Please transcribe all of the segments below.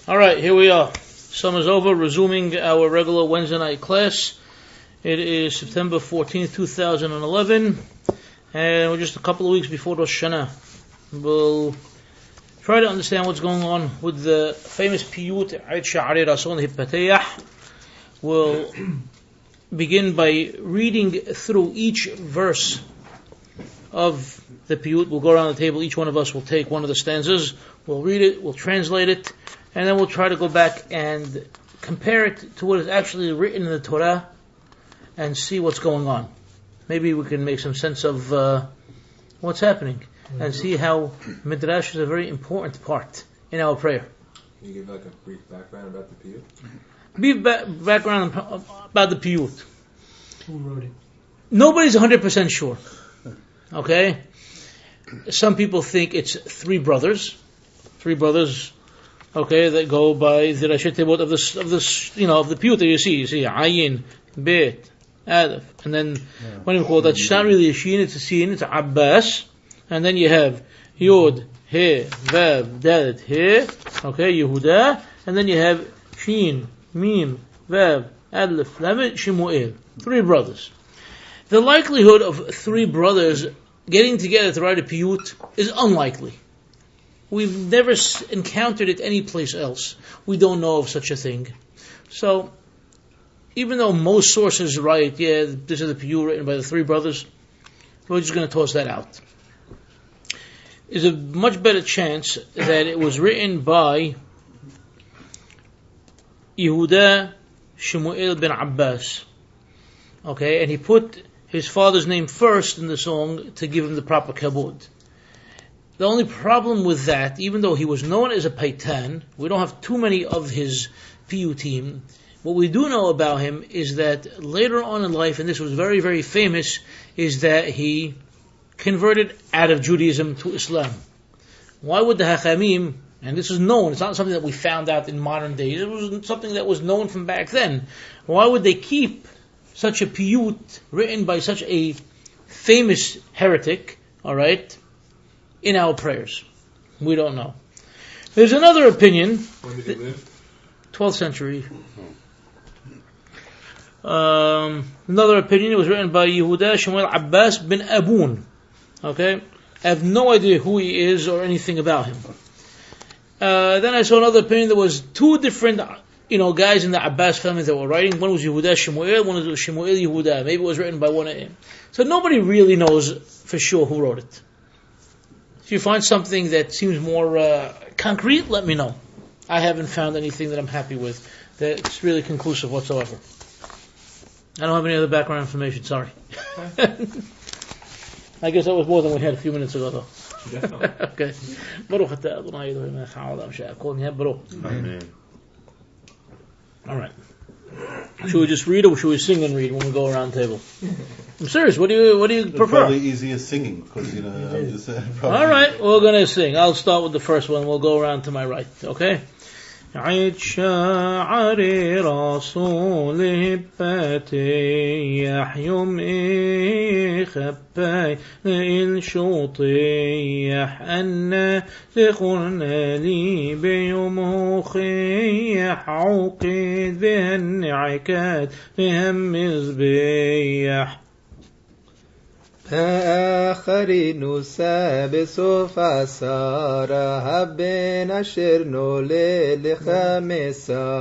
Alright, here we are. Summer's over, resuming our regular Wednesday night class. It is September 14th, 2011, and we're just a couple of weeks before Rosh Hashanah. We'll try to understand what's going on with the famous piyut, Sha'are, Rasson, Hippoor. We'll begin by reading through each verse of the piyut. We'll go around the table, each one of us will take one of the stanzas, we'll read it, we'll translate it, and then we'll try to go back and compare it to what is actually written in the Torah and see what's going on. Maybe we can make some sense of what's happening and see how midrash is a very important part in our prayer. Can you give like a brief background about the piyut? Brief background about the piyut. Who wrote it? Nobody's 100% sure. Okay? Some people think it's three brothers, okay, that go by the Rashi Tevot of the piyut that you see. You see Ayin, Bet, Adaf, and then what do you call that? It's not really a Shin, it's a Sin, it's a Abbas, and then you have Yod, He, Vav, Dalet, He, okay, Yehuda, and then you have Shin, Mim, Vav, Adlef, Lamed, Shemuel. Three brothers. The likelihood of three brothers getting together to write a piyut is unlikely. We've never encountered it anyplace else. We don't know of such a thing. So, even though most sources write, this is the piyut written by the three brothers, we're just going to toss that out. There's a much better chance that it was written by Yehuda Shemuel ben Abbas. Okay, and he put his father's name first in the song to give him the proper kabod. The only problem with that, even though he was known as a paitan, we don't have too many of his piyutim. What we do know about him is that later on in life, and this was very, very famous, is that he converted out of Judaism to Islam. Why would the Hakhamim, and this is known, it's not something that we found out in modern days, it was something that was known from back then. Why would they keep such a piyut written by such a famous heretic, alright, in our prayers? We don't know. There's another opinion. When did he live? 12th century. Another opinion, it was written by Yehuda Shemuel Abbas bin Abun. Okay? I have no idea who he is or anything about him. Then I saw another opinion. There was two different guys in the Abbas family that were writing. One was Yehuda Shemuel, one was Shemuel Yehuda. Maybe it was written by one of them. So nobody really knows for sure who wrote it. If you find something that seems more concrete, let me know. I haven't found anything that I'm happy with that's really conclusive whatsoever. I don't have any other background information, sorry. I guess that was more than we had a few minutes ago, though. Definitely. Okay. Baruch atah Adonai Eloheinu melech haolam she'akol niheh baro. Amen. All right. Should we just read or should we sing and read when we go around the table? I'm serious. What do you prefer? Probably easier singing because I'm just. All right, we're gonna sing. I'll start with the first one. We'll go around to my right. Okay. عيد شعري رسول هبتي يوم خباي الشوطيح أن ذخرنا لي بيوم خيح عقد بها النعكات بها مزبيح آخرين سابسوف سارة هبن أشر نولي لخمسارة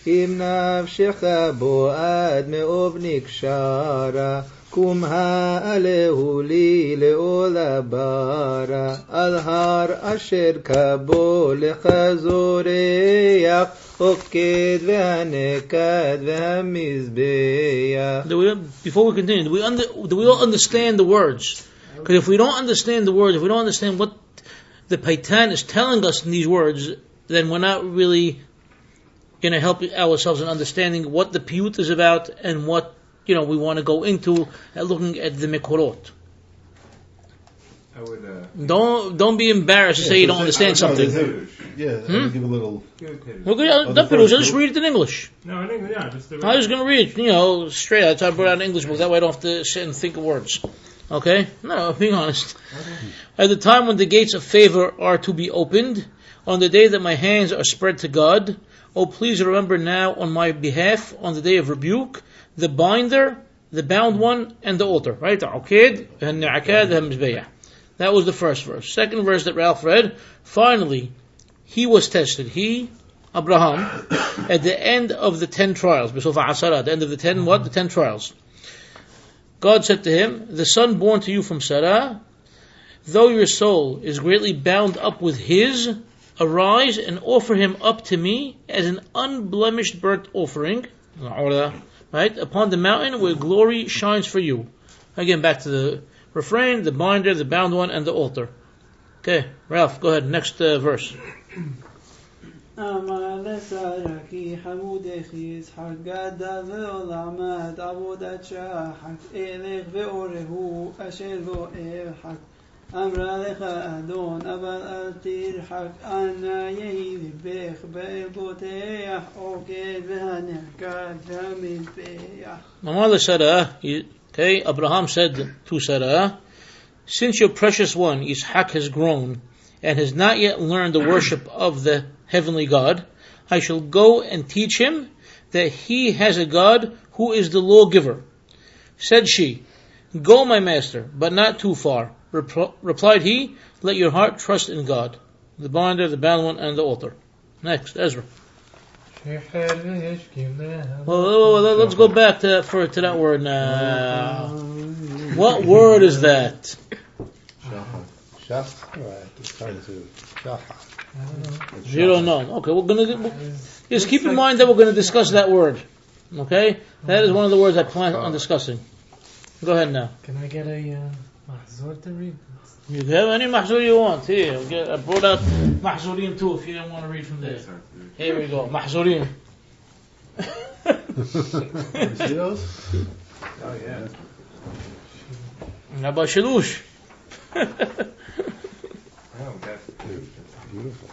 إم نفشخ بؤاد مأبنك شارة كمها أله لي لأولا بارة الهار أشر كبو لخزوريخ أكيد وهنكاد وهمزبيخ. Before we continue, do we all understand the words? Because if we don't understand the words, if we don't understand what the paitan is telling us in these words, then we're not really going to help ourselves in understanding what the piyut is about and what we want to go into looking at the mekorot. I would. Don't be embarrassed to say you don't understand something. I'll give a little. Just read it in English. No, in English, yeah. I was going to read it, straight out. I brought out an English book. That way I don't have to sit and think of words. Okay? No, being honest. At the time when the gates of favor are to be opened, on the day that my hands are spread to God. Oh, please remember now on my behalf on the day of rebuke, the binder, the bound one, and the altar. Right? That was the first verse. Second verse that Ralph read, finally, he was tested. He, Abraham, at the end of the 10 trials. At the end of the 10 what? The 10 trials. God said to him, the son born to you from Sarah, though your soul is greatly bound up with his, arise and offer him up to me as an unblemished burnt offering, right, upon the mountain where glory shines for you. Again, back to the refrain, the binder, the bound one, and the altar. Okay, Ralph, go ahead, next verse. אמר לשרה כי חמודך ישחק גדל ועולמת עבודת שחק אלך ואורהו אשר לא ארחק אמרה לך אדון אבל אל תרחק אנא יהי לבך באלבותיך עוקד והנעקד והמזבח. אמר לשרה, okay, Abraham said to Sarah, since your precious one Yisshaq has grown and has not yet learned the worship of the heavenly God, I shall go and teach him that he has a God who is the lawgiver. Said she, go my master, but not too far. Replied he, let your heart trust in God. The binder, the bound one, and the altar. Next, Ezra. Well, let's go back to that word now. What word is that? You don't know. Okay, just keep in mind that we're going to discuss that word. Okay, that is one of the words I plan on discussing. Go ahead now. Can I get a mahzur to read? You have any mahzur you want. Here, I brought out mahzurim too if you don't want to read from there. Here we go, mahzurim. See those? Oh, yeah. How about shilush? Oh, that's Beautiful.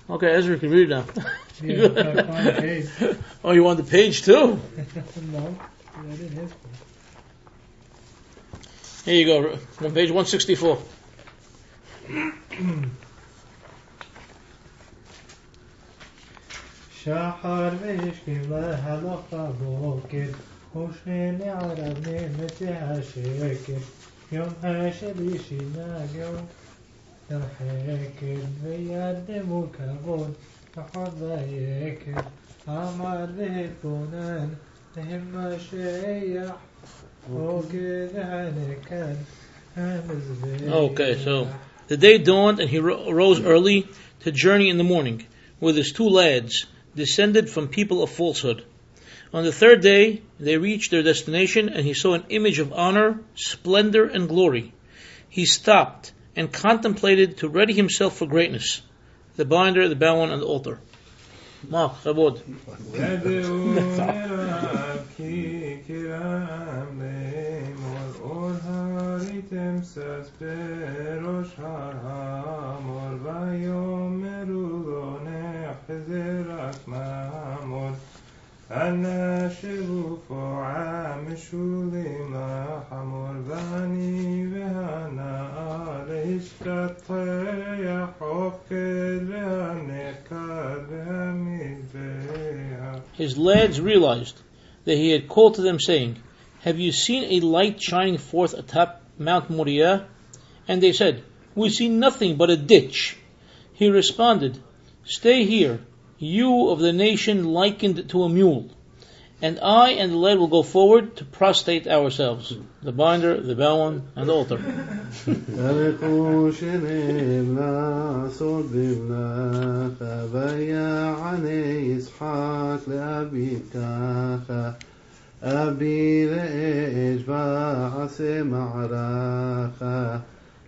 Okay, Ezra can read now. Yeah, I found the page. Oh, you want the page too? No, I didn't ask for it. Here you go, on page 164. שחר וישכים להלוך בבוקר ושני ערב נמתי השקר יום השלישי נגעו הרחקת וירדמו כבוד פחות ויקר אמר והתבונן להם משיח רוקד הנקד המזבח. Okay, so the day dawned and he rose early to journey in the morning with his 2 lads, descended from people of falsehood. On the 3rd day, they reached their destination, and he saw an image of honor, splendor, and glory. He stopped and contemplated to ready himself for greatness. The binder, the bound one, and the altar. Ma, chabod. His lads realized that he had called to them saying, have you seen a light shining forth atop Mount Moriah? And they said, we see nothing but a ditch. He responded, stay here, you of the nation likened to a mule, and I and the lad will go forward to prostrate ourselves. The binder, the bound one, and the altar.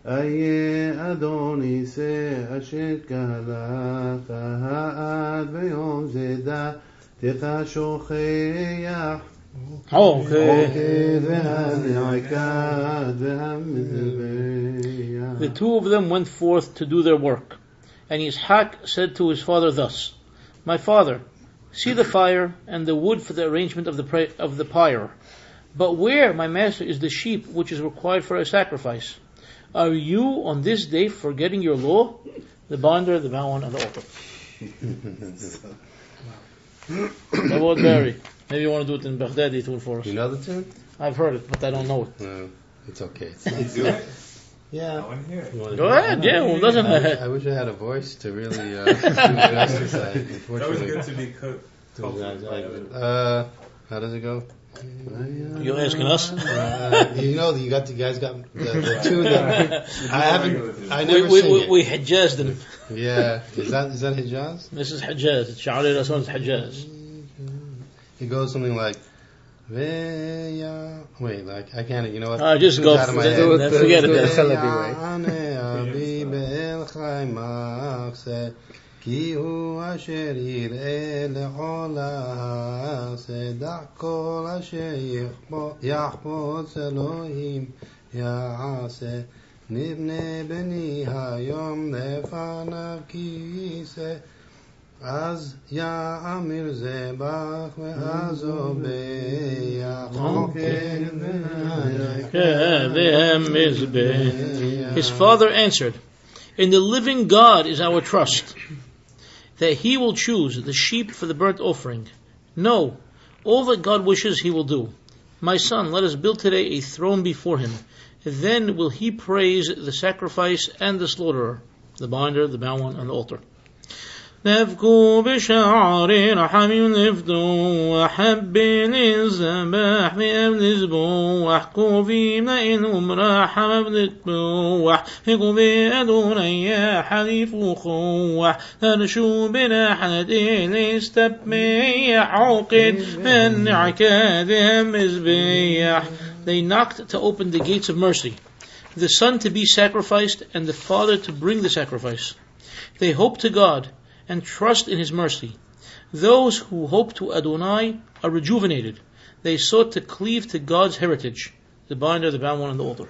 איה אדוני שאשת כהלך העד ביום זדה תך שוכח The 2 of them went forth to do their work, and Yisshaq said to his father thus, my father, see the fire and the wood for the arrangement of the pyre, But where, my master, is the sheep which is required for a sacrifice? Are you on this day forgetting your law? The binder, the bound, and the altar. That was Barry. Maybe you want to do it in Baghdadi tune for us. You know the tune? I've heard it, but I don't know it. No, it's okay. Let's do it. Yeah. I want to hear it. You wanna Go do it? ahead, yeah. Well, doesn't I wish I had a voice to really do the exercise. It's always Unfortunately, good to be how does it go? You're asking us? You know, you guys got the tune that I never sing it. We Hijaz them. Yeah, is that Hijaz? This is Hijaz. It's Sha'are, Rasson is Hijaz. It goes something like, wait, like I can't. You know what? Just go. Out of my head. Forget it. כי הוא אשר יראה לעולה, שדע כל אשר יחפוץ אלוהים יעשה, נבנה בני היום לפניו כיסא, אז יאמר זבח והזובח. His father answered, in the living God is our trust, that He will choose the sheep for the burnt offering. No, all that God wishes He will do. My son, let us build today a throne before Him. Then will He praise the sacrifice and the slaughterer, the binder, the bound one, and the altar. نفكوا بشعار رحمين نفدوا وحبين الزباح بأبنزبوا واحكوا في مئن راحة بنتبوا واحكوا بأدوني حليف خوح نرشوا بناحنة الاستبمي عوقد من عكادهم مزبيح. They knocked to open the gates of mercy, the son to be sacrificed and the father to bring the sacrifice. They hope to God and trust in His mercy. Those who hope to Adonai are rejuvenated. They sought to cleave to God's heritage, the binder, the bound one, and the altar.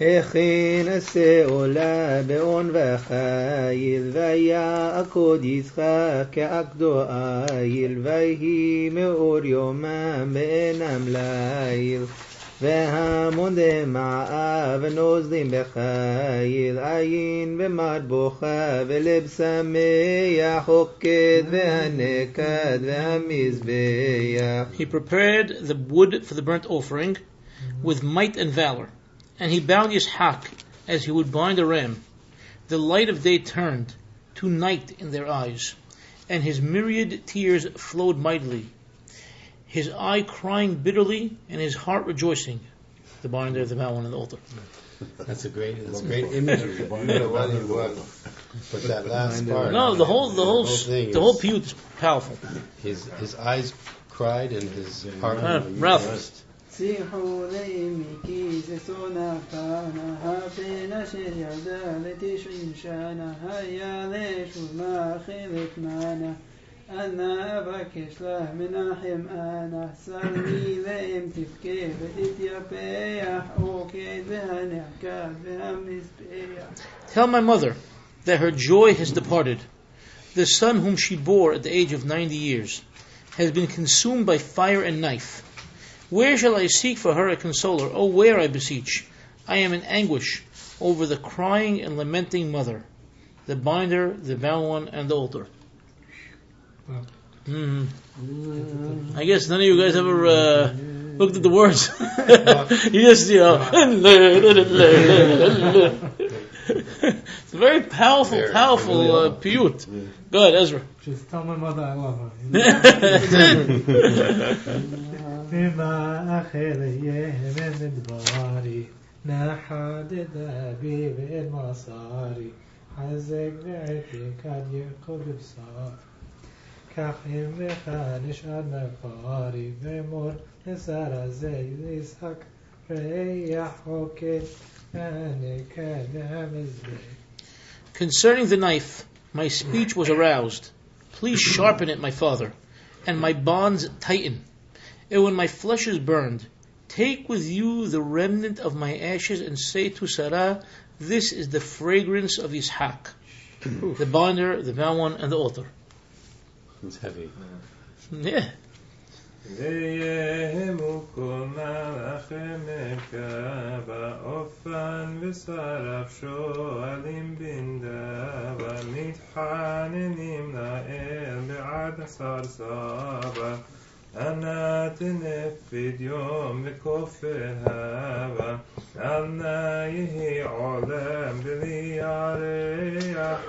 הכין השאולה באון וחיל ויעקוד יצחק כעקדו איל ויהי מאור יומם בעינם ליל והמון דמעה ונוזלים בחיל עין במטבוחה ולב שמח חוקד והנקד והמזבח. He prepared the wood for the burnt offering with might and valor, and he bound Yisshaq as he would bind a ram. The light of day turned to night in their eyes, and his myriad tears flowed mightily. His eye crying bitterly, and his heart rejoicing. The binder, the bound one, and the altar. That's great imagery. But that last part. No, the whole piyut is powerful. His eyes cried and his heart. Ralph. שיחו לאמי ששונה פנה הפן אשר ירדה לתשעים שנה היה לשוב מאכלת מנה אנא אבקש לה מנחם אנא שרי לאם תבכה ותתייפח עוקד והנעקד והמזבח. Tell my mother that her joy has departed. The son whom she bore at the age of 90 years has been consumed by fire and knife. Where shall I seek for her a consoler? Oh, where, I beseech? I am in anguish over the crying and lamenting mother, the binder, the bound one, and the altar. I guess none of you guys ever looked at the words. You just, it's a very powerful piyut. Go ahead, Ezra. Just tell my mother I love her. Concerning the knife, my speech was aroused. Please sharpen it, my father, and my bonds tighten. And when my flesh is burned, take with you the remnant of my ashes and say to Sarah, this is the fragrance of Yisshaq, the binder, the bound one, and the altar. It's heavy. Yeah. ויהמו כל מלאכי מרכבה, אופן ושרף שואלים בנדבה, מתחננים לאל בעד הסרסבה, אנא תנף פדיום וכופר הווה, אנא יהי עולם בלי ירח,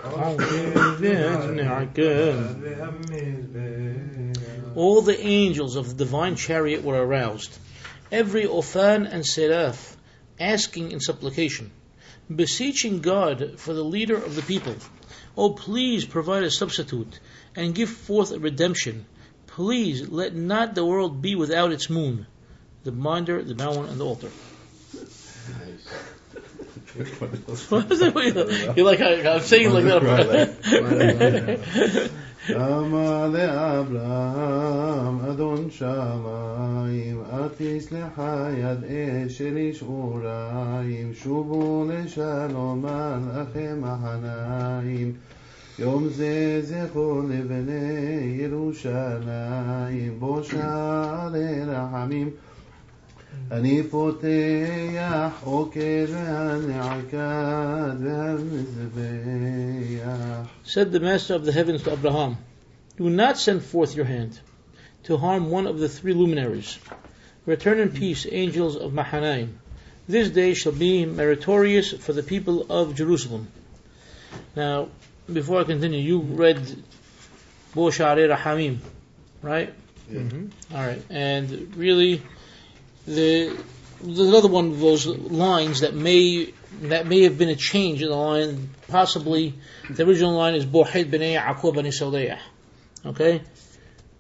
All the angels of the divine chariot were aroused, every Ophan and Seraph, asking in supplication, beseeching God for the leader of the people. Oh, please provide a substitute and give forth a redemption. Please let not the world be without its moon, the binder, the bound, and the altar. What is that? You're like, I'm saying like that. Ama le'Abraham Adon Shamayim Atis lehayad eshelish urayim Shubu leshalom malachim ahanayim Yom ze zechor lebnei Yerushalayim Bo sha'are rahamim אני פותח עוקר והנעקד והמזבח. Said the Master of the heavens to Abraham, do not send forth your hand to harm one of the three luminaries. Return in peace, angels of Mahanaim. This day shall be meritorious for the people of Jerusalem. Now, before I continue, you read Bo Sha'are Hakhamim, right? Yeah. Mm-hmm. All right, and really, there's another one of those lines that may have been a change in the line. Possibly the original line is Bohed b'nei Ya'akov b'nei Soleach. Okay,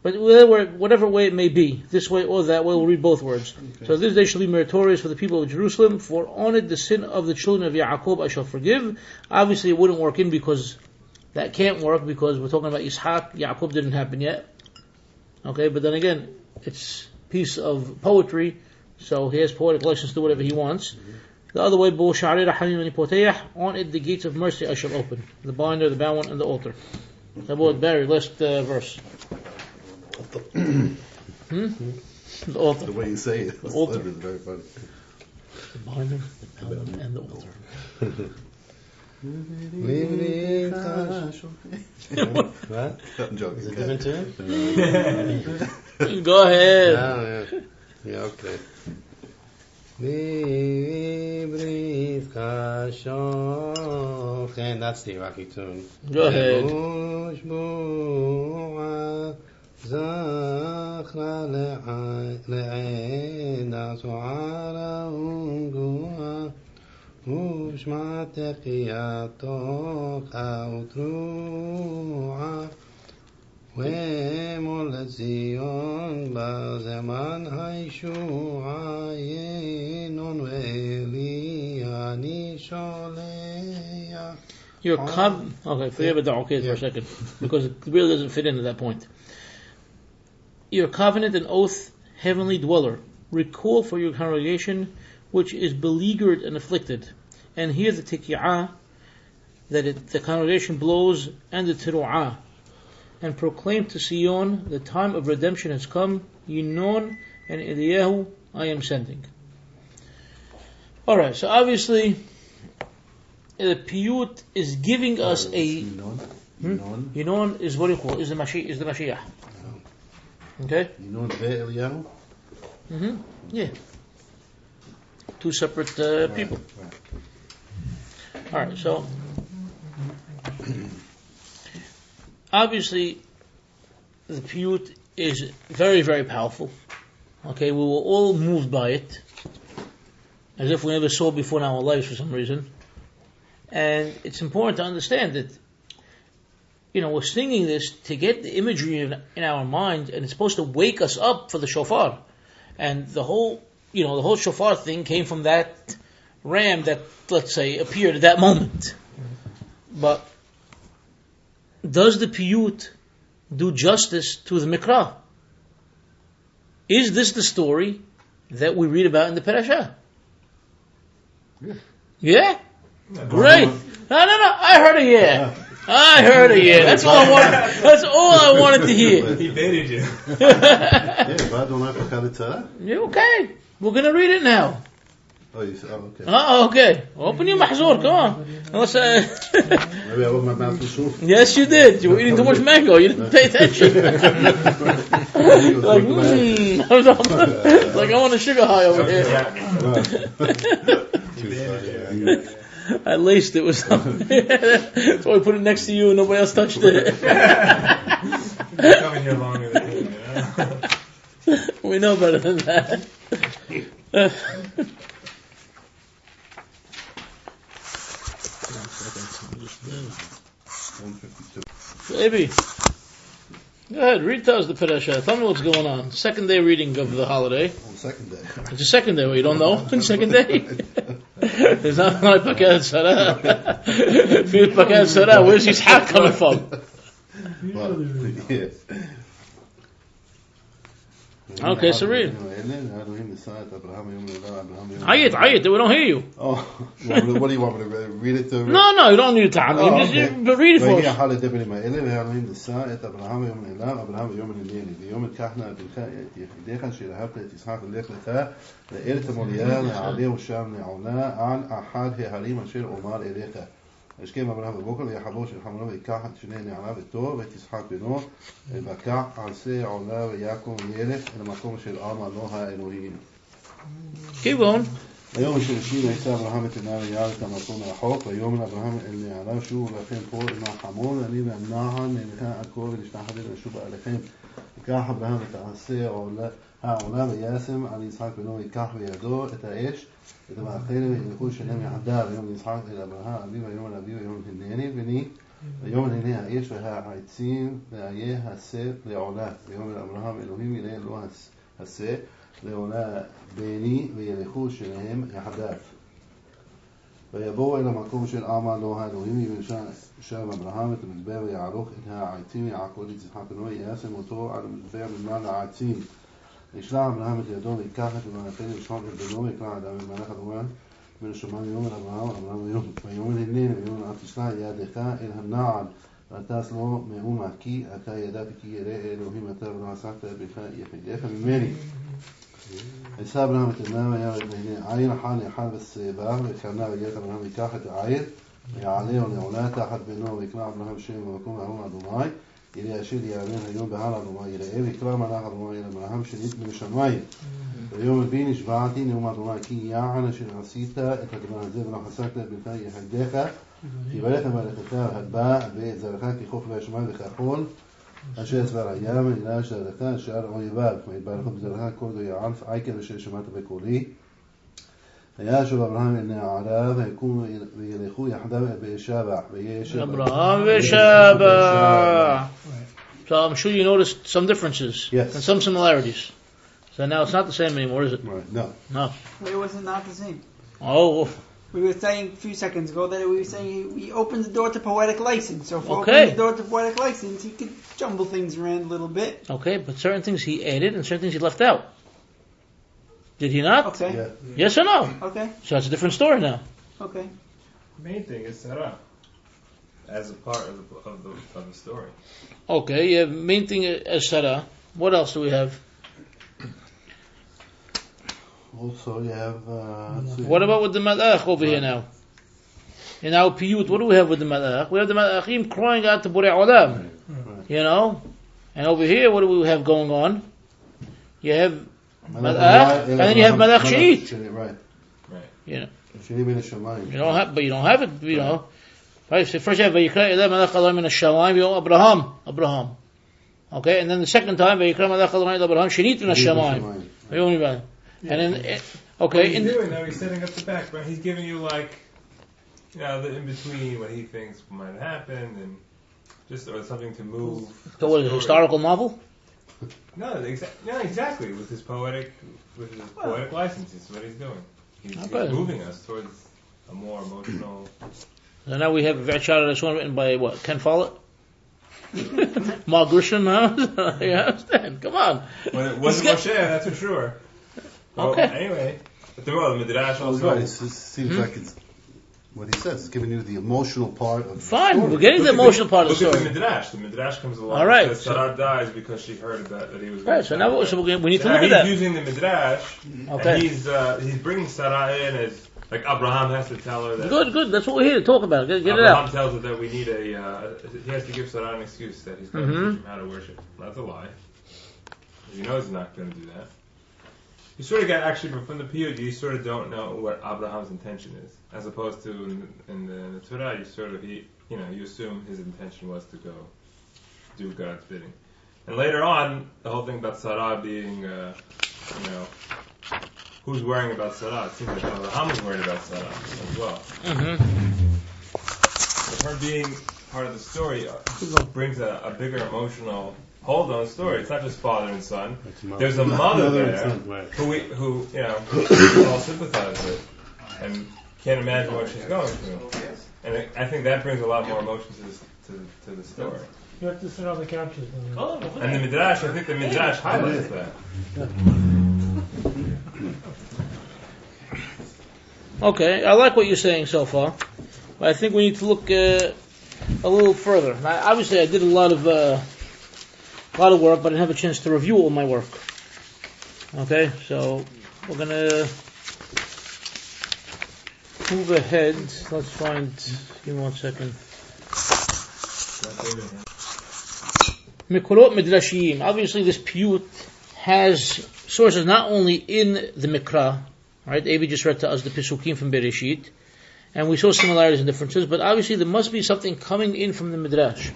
but whatever way it may be, this way or that way, we'll read both words. Okay. So this day shall be meritorious for the people of Jerusalem. For on it the sin of the children of Ya'akov I shall forgive. Obviously, it wouldn't work in because that can't work because we're talking about Yisshaq. Ya'akov didn't happen yet. Okay, but then again, it's a piece of poetry. So he has poetic license to do whatever he wants. The other way, Bo Sha'are Hakhamim ani potayah, on it the gates of mercy I shall open, the binder, the bound one, and the altar. About Barry, last verse. The altar. The way you say it. The altar. Is very funny. The binder, the bound one, and the altar. What? I'm joking. Is it different tune? Go ahead. Oh, yeah. Yeah, okay. And that's the Iraqi tune. Go ahead. ומול ציון בזמן הישועה ינון ואלי אני שולח. Your okay, forget about the okay for a second, because it really doesn't fit in at that point. Your covenant and oath, heavenly dweller, recall for your congregation which is beleaguered and afflicted, and hear the tiki'ah that the congregation blows, and the tiru'ah, and proclaim to Sion, the time of redemption has come, Yinon and Eliyahu I am sending. Alright, so obviously the piyut is giving us a Yinon is what you call is the Mashiach. Okay? Yinon ve'Eliyahu? Yeah. Two separate people. Right. Alright, so obviously, the piyut is very, very powerful. Okay, we were all moved by it, as if we never saw it before in our lives for some reason. And it's important to understand that, we're singing this to get the imagery in our mind, and it's supposed to wake us up for the shofar. And the whole shofar thing came from that ram that, let's say, appeared at that moment. But does the piyut do justice to the mikra? Is this the story that we read about in the parasha? Yeah? Great! No. I heard a yeah. I heard a yeah. That's all I wanted. That's all I wanted to hear. He baited you. Yeah, okay. We're gonna read it now. Oh, okay. Okay. Open your mahzoor. Come on. Unless, Maybe I opened my mouth too soon. yes, you did. You were eating too much mango. You didn't pay attention. like, like I want a sugar high over here. I laced it with something. That's why we put it next to you and nobody else touched it. Coming here longer than you know. We know better than that. Baby, go ahead, read to us the Parasha. Tell me what's going on. Second day reading of the holiday. On the second day. It's the second day. Well, you don't know? Second day? It's not like Pakat Sarah. Feel Pakat Sarah. Where's Yisshaq coming from? Well, yeah. Okay, so read. Ayat, we don't hear you. Oh, what do you want me to read it to? No, you don't need to. Just read it for us. השכם אברהם בבוקר ויחבוש אל חמונו ויקח את שני נעליו ותור ואת ישחק בנו ובקע עשה עולה ויקום וילך אל המקום של עם אלוה האלוהים. Keep going. ביום השלישי ויצא אברהם את עיניו וירא את המקום מרחוק ויאמר אברהם אל נעליו שובו לכם פה אל החמור אני והנער נלכה עכו ונשתחווה ונשובה אליכם. יקח אברהם את העשה העולה וישם על ישחק בנו ויקח בידו את האש את המאכלים וילכו שניהם יחדיו ויום ישחק אל אברהם אביו ויאמר לאביו ויאמר הנני בני ויאמר הנה האש והעצים ואיה השה לעולה ויאמר אברהם אלוהים יראה לו השה לעולה בני וילכו שניהם יחדיו ויבואו אל המקום של עם אלוה האלוהים וישב אברהם את המדבר ויערוך את העצים ויעקוד את יצחק בנו וישם אותו על המדבר ממעל העצים ישלח אברהם את ידו ויקח את המאכלים וישחק את בנו ויקרא אדם במהלך אדומה בין השמיים ויאמר אברהם ויאמר הנני ויאמר אל תשלח ידך אל הנעל ואתה לו מאומה כי אתה ידעת כי ירא אלוהים אתה ולא עשית בך יחידך ממני וישא אברהם את עיניו וירא והנה עין אחת לאחד בשיבה וקרנה וילך אברהם ויקח את העיר ויעלה ולעולה תחת בנו ויקרא אברהם שם במקום ההוא אדוני יראה אשר יאמן היום בהר אדוני יראה ויקרא מלאך אדוני אל אברהם שנית מן השמיים ויאמר בי נשבעתי נאום אדוני כי יען אשר עשית את הדבר הזה ולא חסקת בך יחדיך כי ברך ברכך הבא ואת זרעך כחוף והשמיים וכחול אשר צבא הים אלא שערך אשר אויביו ויתברכו בזרעך כל דו יעלף עיקר אשר שמעת בקולי וישוב אברהם אל נעריו ויקומו וילכו יחדיו אל באר-שבע Abraham Veshaba. So I'm sure you noticed some differences Yes. and some similarities. So now it's not the same anymore, is it? Right, no. No. Why was it not the same? Oh, We were saying a few seconds ago that we were saying he opened the door to poetic license. So if he Okay. opened the door to poetic license, he could jumble things around a little bit. okay, but certain things he added and certain things he left out. Did he not? Okay. Yeah. Yes or no? Okay. So that's a different story now. Okay. Main thing is Sarah as a part of the story. Okay, yeah, main thing is Sarah. What else do we have? Also you have What about with the Malach over here now? In our piyut, what do we have with the Malach? We have the Malachim crying out to Borei Olam. You know? And over here, what do we have going on? You have Malach, and then you have Malach Shenit. Right. You know? Sheni min hashamayim. You don't have, but you don't have it, you know. Right, so first you have Vayikra Ilai Malach Elohim min hashamayim, you know, Abraham. Okay, and then the second time, Vayikra Malach Elohim Abraham, Shenit min hashamayim. And then, What okay, he's doing now, he's setting up the back, but he's giving you like, you know, the in between what he thinks might happen and just or something to move. so what is it, a historical novel? No, exactly. With his poetic license, is what he's doing. He's Okay. moving us towards a more emotional. And now we have Sha'are Rasson written by what? Ken Follett? Mark Grisham, huh? You understand? Come on. Well, it wasn't Moshe, that's for sure. Well, Okay. Anyway, but the midrash Oh, also. right. It seems like it's what he says. He's giving you the emotional part of the Fine, story. we're getting the emotional part of the Look at story. the midrash. The midrash comes along. All right, And says Sarah dies because she heard that he was. Right, so now we need to Now look at he's that. using the midrash. Okay. And he's bringing Sarah in as like Abraham has to tell her that. Good. That's what we're here to talk about. Get it Abraham out. tells her that we need he has to give Sarah an excuse that he's going to teach him how to worship. That's a lie. He knows he's not going to do that. You sort of get, actually, from the POG, you sort of don't know what Abraham's intention is. As opposed to in the Torah, you sort of, you assume his intention was to go do God's bidding. And later on, the whole thing about Sarah being, who's worrying about Sarah? It seems like Abraham was worried about Sarah as well. But her being part of the story brings a bigger emotional hold on the story. It's not just father and son. There's a mother there who all sympathize with and can't imagine what she's going through. And I think that brings a lot more emotion to the story. You have to sit on the couches. And the midrash, I think the midrash highlights that. Okay, I like what you're saying so far, but I think we need to look a little further. Now, obviously, I did a lot of work, but I didn't have a chance to review all my work. Okay, so we're gonna move ahead. Let's find. Give me 1 second. Mikorot midrashim. Obviously, this piyut has sources not only in the Mikra, right? Avi just read to us the Pesukim from Bereshit, and we saw similarities and differences, but obviously there must be something coming in from the Midrash.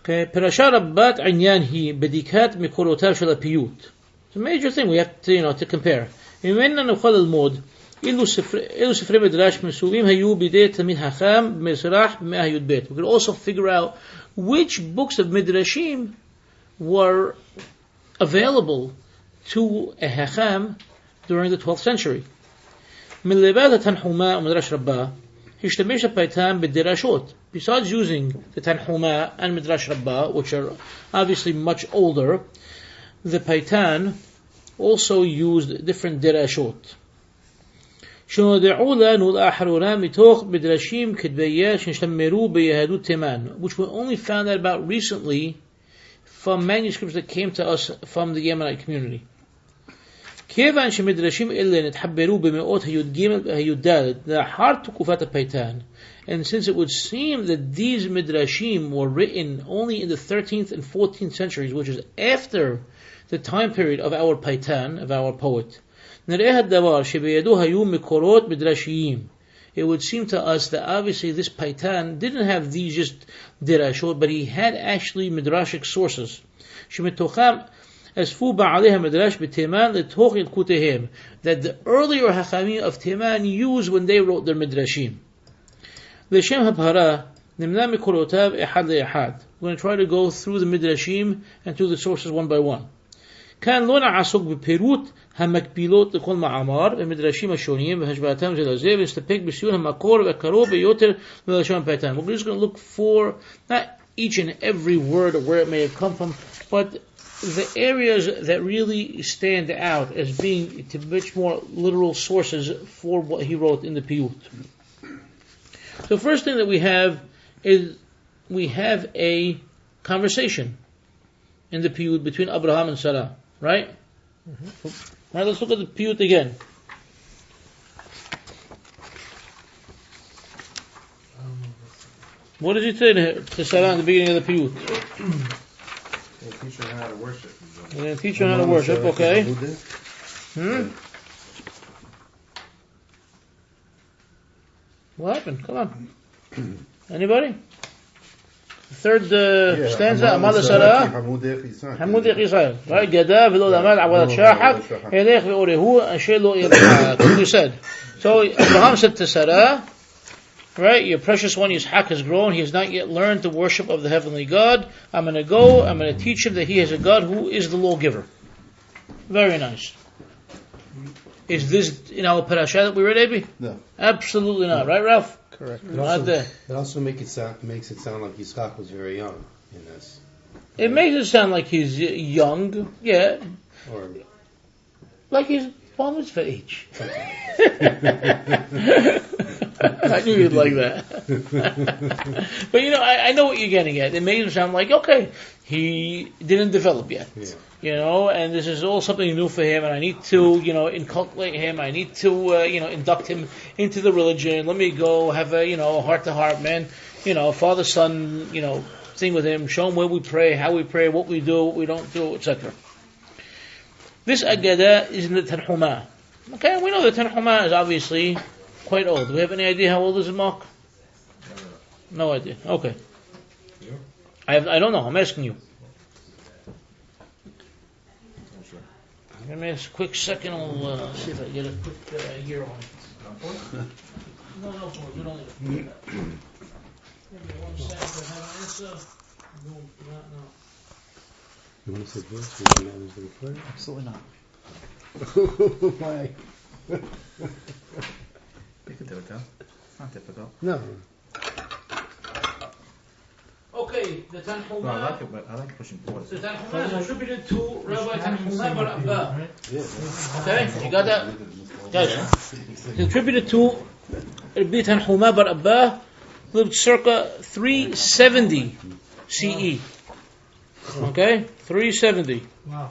Okay, Parasha Rabbat Inyan hi bedikat mikorotav shel piyut. It's a major thing we have to compare. ממנה נוכל ללמוד אילו ספרי מדרש מסורים היו בידי תלמיד חכם במזרח במאה הי"ב. We could also figure out which books of midrashim were available to a Hacham during the 12th century. מלבד התנחומה ומדרש רבה, השתמש הפייטן בדרשות. Besides using the Tanhuma and Midrash Rabbah, which are obviously much older, the Paitan also used different derashot. שנודעו לנו לאחרונה מתוך מדרשים כתביה שנשתמרו ביהדות תימן, which we only found out about recently from manuscripts that came to us from the Yemenite community. כיוון שמדרשים אלה נתחברו במאות הי"ג והי"ד לאחר תקופת הפייטן, and since it would seem that these midrashim were written only in the 13th and 14th centuries, which is after the time period of our paitan, of our poet, it would seem to us that obviously this paitan didn't have these just dirashot, but he had actually midrashic sources. That the earlier Hakhamim of Timan used when they wrote their midrashim. לשם הבהרה, נמנה מקורותיו אחד לאחד. We're going to try to go through the midrashim and through the sources one by one. כאן לא נעסוק בפירוט המקבילות לכל מאמר במדרשים השונים והשוואתם זה לזה, ונסתפק בסיון המקור והקרוב ביותר ללשון הפייטן. We're just going to look for not each and every word or where it may have come from, but the areas that really stand out as being to much more literal sources for what he wrote in the piyut. The first thing that we have is we have a conversation in the piyut between Abraham and Sarah, right? Mm-hmm. Now let's look at the piyut again. What did he say to Sarah in the beginning of the piyut? He'll teach her how to worship. He's going to teach her how to worship, okay? What happened? Come on. Anybody? The third stanza, Amad Sarah, Hamud Yisrael. Right? Gada v'lo lamad avodat shachak, elech ve'orehu asher lo yirchak. We said. So Abraham said to Sarah, right, your precious one Yisshaq has grown, he has not yet learned the worship of the heavenly God. I'm going to teach him that he has a God who is the lawgiver. Very nice. Is this in our parasha that we read, Abi? No. Absolutely not. Right, Ralph? Correct. It also makes it sound like Yisshaq was very young in this. It makes it sound like he's young, yeah. Or Like he's bar mitzvah age. I knew you'd like that. But I know what you're getting at. It made him sound like, okay, he didn't develop yet. Yeah. And this is all something new for him, and I need to, inculcate him. I need to, induct him into the religion. Let me go have a, heart-to-heart, man. Father, son, thing with him. Show him where we pray, how we pray, what we do, what we don't do, etc. This Agada is in the Tanhumah. Okay, we know the Tanhumah is obviously quite old. Do we have any idea how old is it, Mark? No idea. Okay. I don't know. I'm asking you. Give me a quick second. I'll see if I get a quick year on it. No, we don't need it. Give me 1 second to have an answer. No. You want to say this? We can manage the recording? Absolutely not. Why? You can do it though. It's not difficult. No. Okay, the Tanhumah. Well, I like it, but I like pushing forward. The Tanhumah is attributed to Rabbi Tanhumah bar Abba. Yeah. Okay, you got that? Guys, it's attributed to Rabbi Tanhumah bar Abba, lived circa 370 CE. Okay, 370. Wow.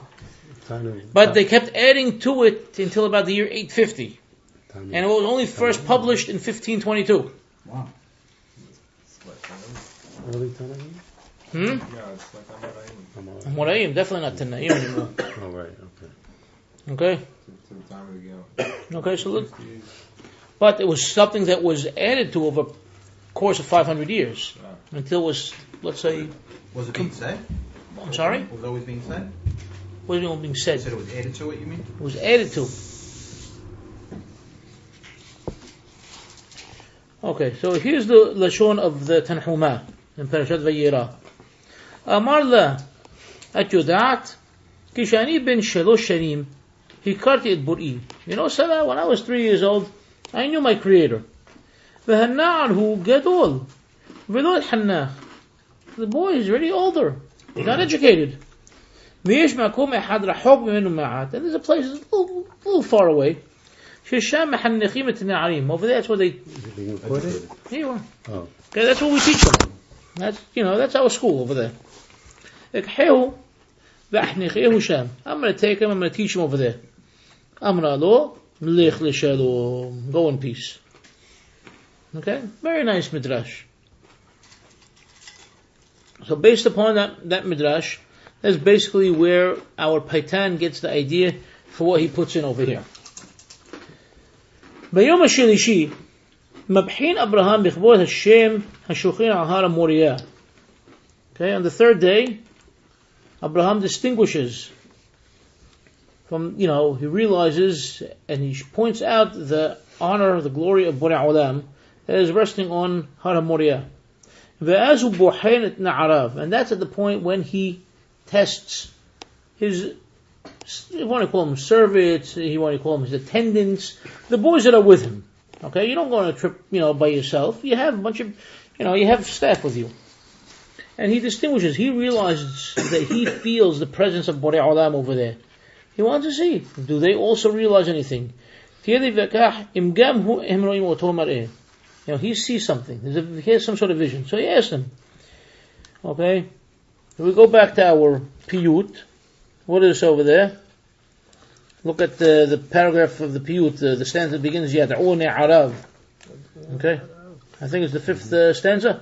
But they kept adding to it until about the year 850. And it was only first published in 1522. Wow. Early Tanaim? Yeah, it's like Amoraim, definitely not Tanaim anymore. Oh, right, okay. Okay? to the time of the Gil. Okay, so look. But it was something that was added to over a course of 500 years. Until it was, let's say... Was it being said? I'm sorry? Was it always being said? What is being You said? said it was added to it, you mean? It was added to. Okay, so here's the Lashon of the Tanhumah in Parashat Vayera. Amar la, at Yodat, Kishani ben Shalosh Shanim, Hikarti et Bur'i. Sarah, when I was 3 years old, I knew my Creator. V'hana'arhu gadol, v'lo el-hannach. The boy is already older. He's not educated. V'yesh makom ehad rachok mimenu ma'at. And there's a place a little far away. Shesham mehannechim et na'arim. Over there, that's where they... Being recorded? Here you are. Oh. Okay, that's what we teach them. That's our school over there. Ikhehu v'ahnechehu sham. I'm going to take him, I'm going to teach him over there. Amra lo, mlich l'shalom. Go in peace. Okay? Very nice midrash. So based upon that midrash, that's basically where our Paitan gets the idea for what he puts in over here. ביום השלישי, מבחין אברהם בכבוד השם השוכן על הר המוריה. Okay, on the third day, Abraham distinguishes from, he realizes and he points out the honor, the glory of Borei Olam that is resting on Har HaMoriah. وَأَزُ بُحَيْنَ نَعَرَاv. And that's at the point when he tests his, you want to call them servants, you want to call them his attendants, the boys that are with him. Okay, you don't go on a trip, by yourself. You have a bunch of, you have staff with you. And he distinguishes, he realizes that he feels the presence of Borei Olam over there. He wants to see, do they also realize anything? He sees something. He has some sort of vision. So he asks him. Okay, we go back to our piyut. What is over there? Look at the paragraph of the piyut, the stanza that begins, Yad'uni Arav. Okay? I think it's the 5th stanza.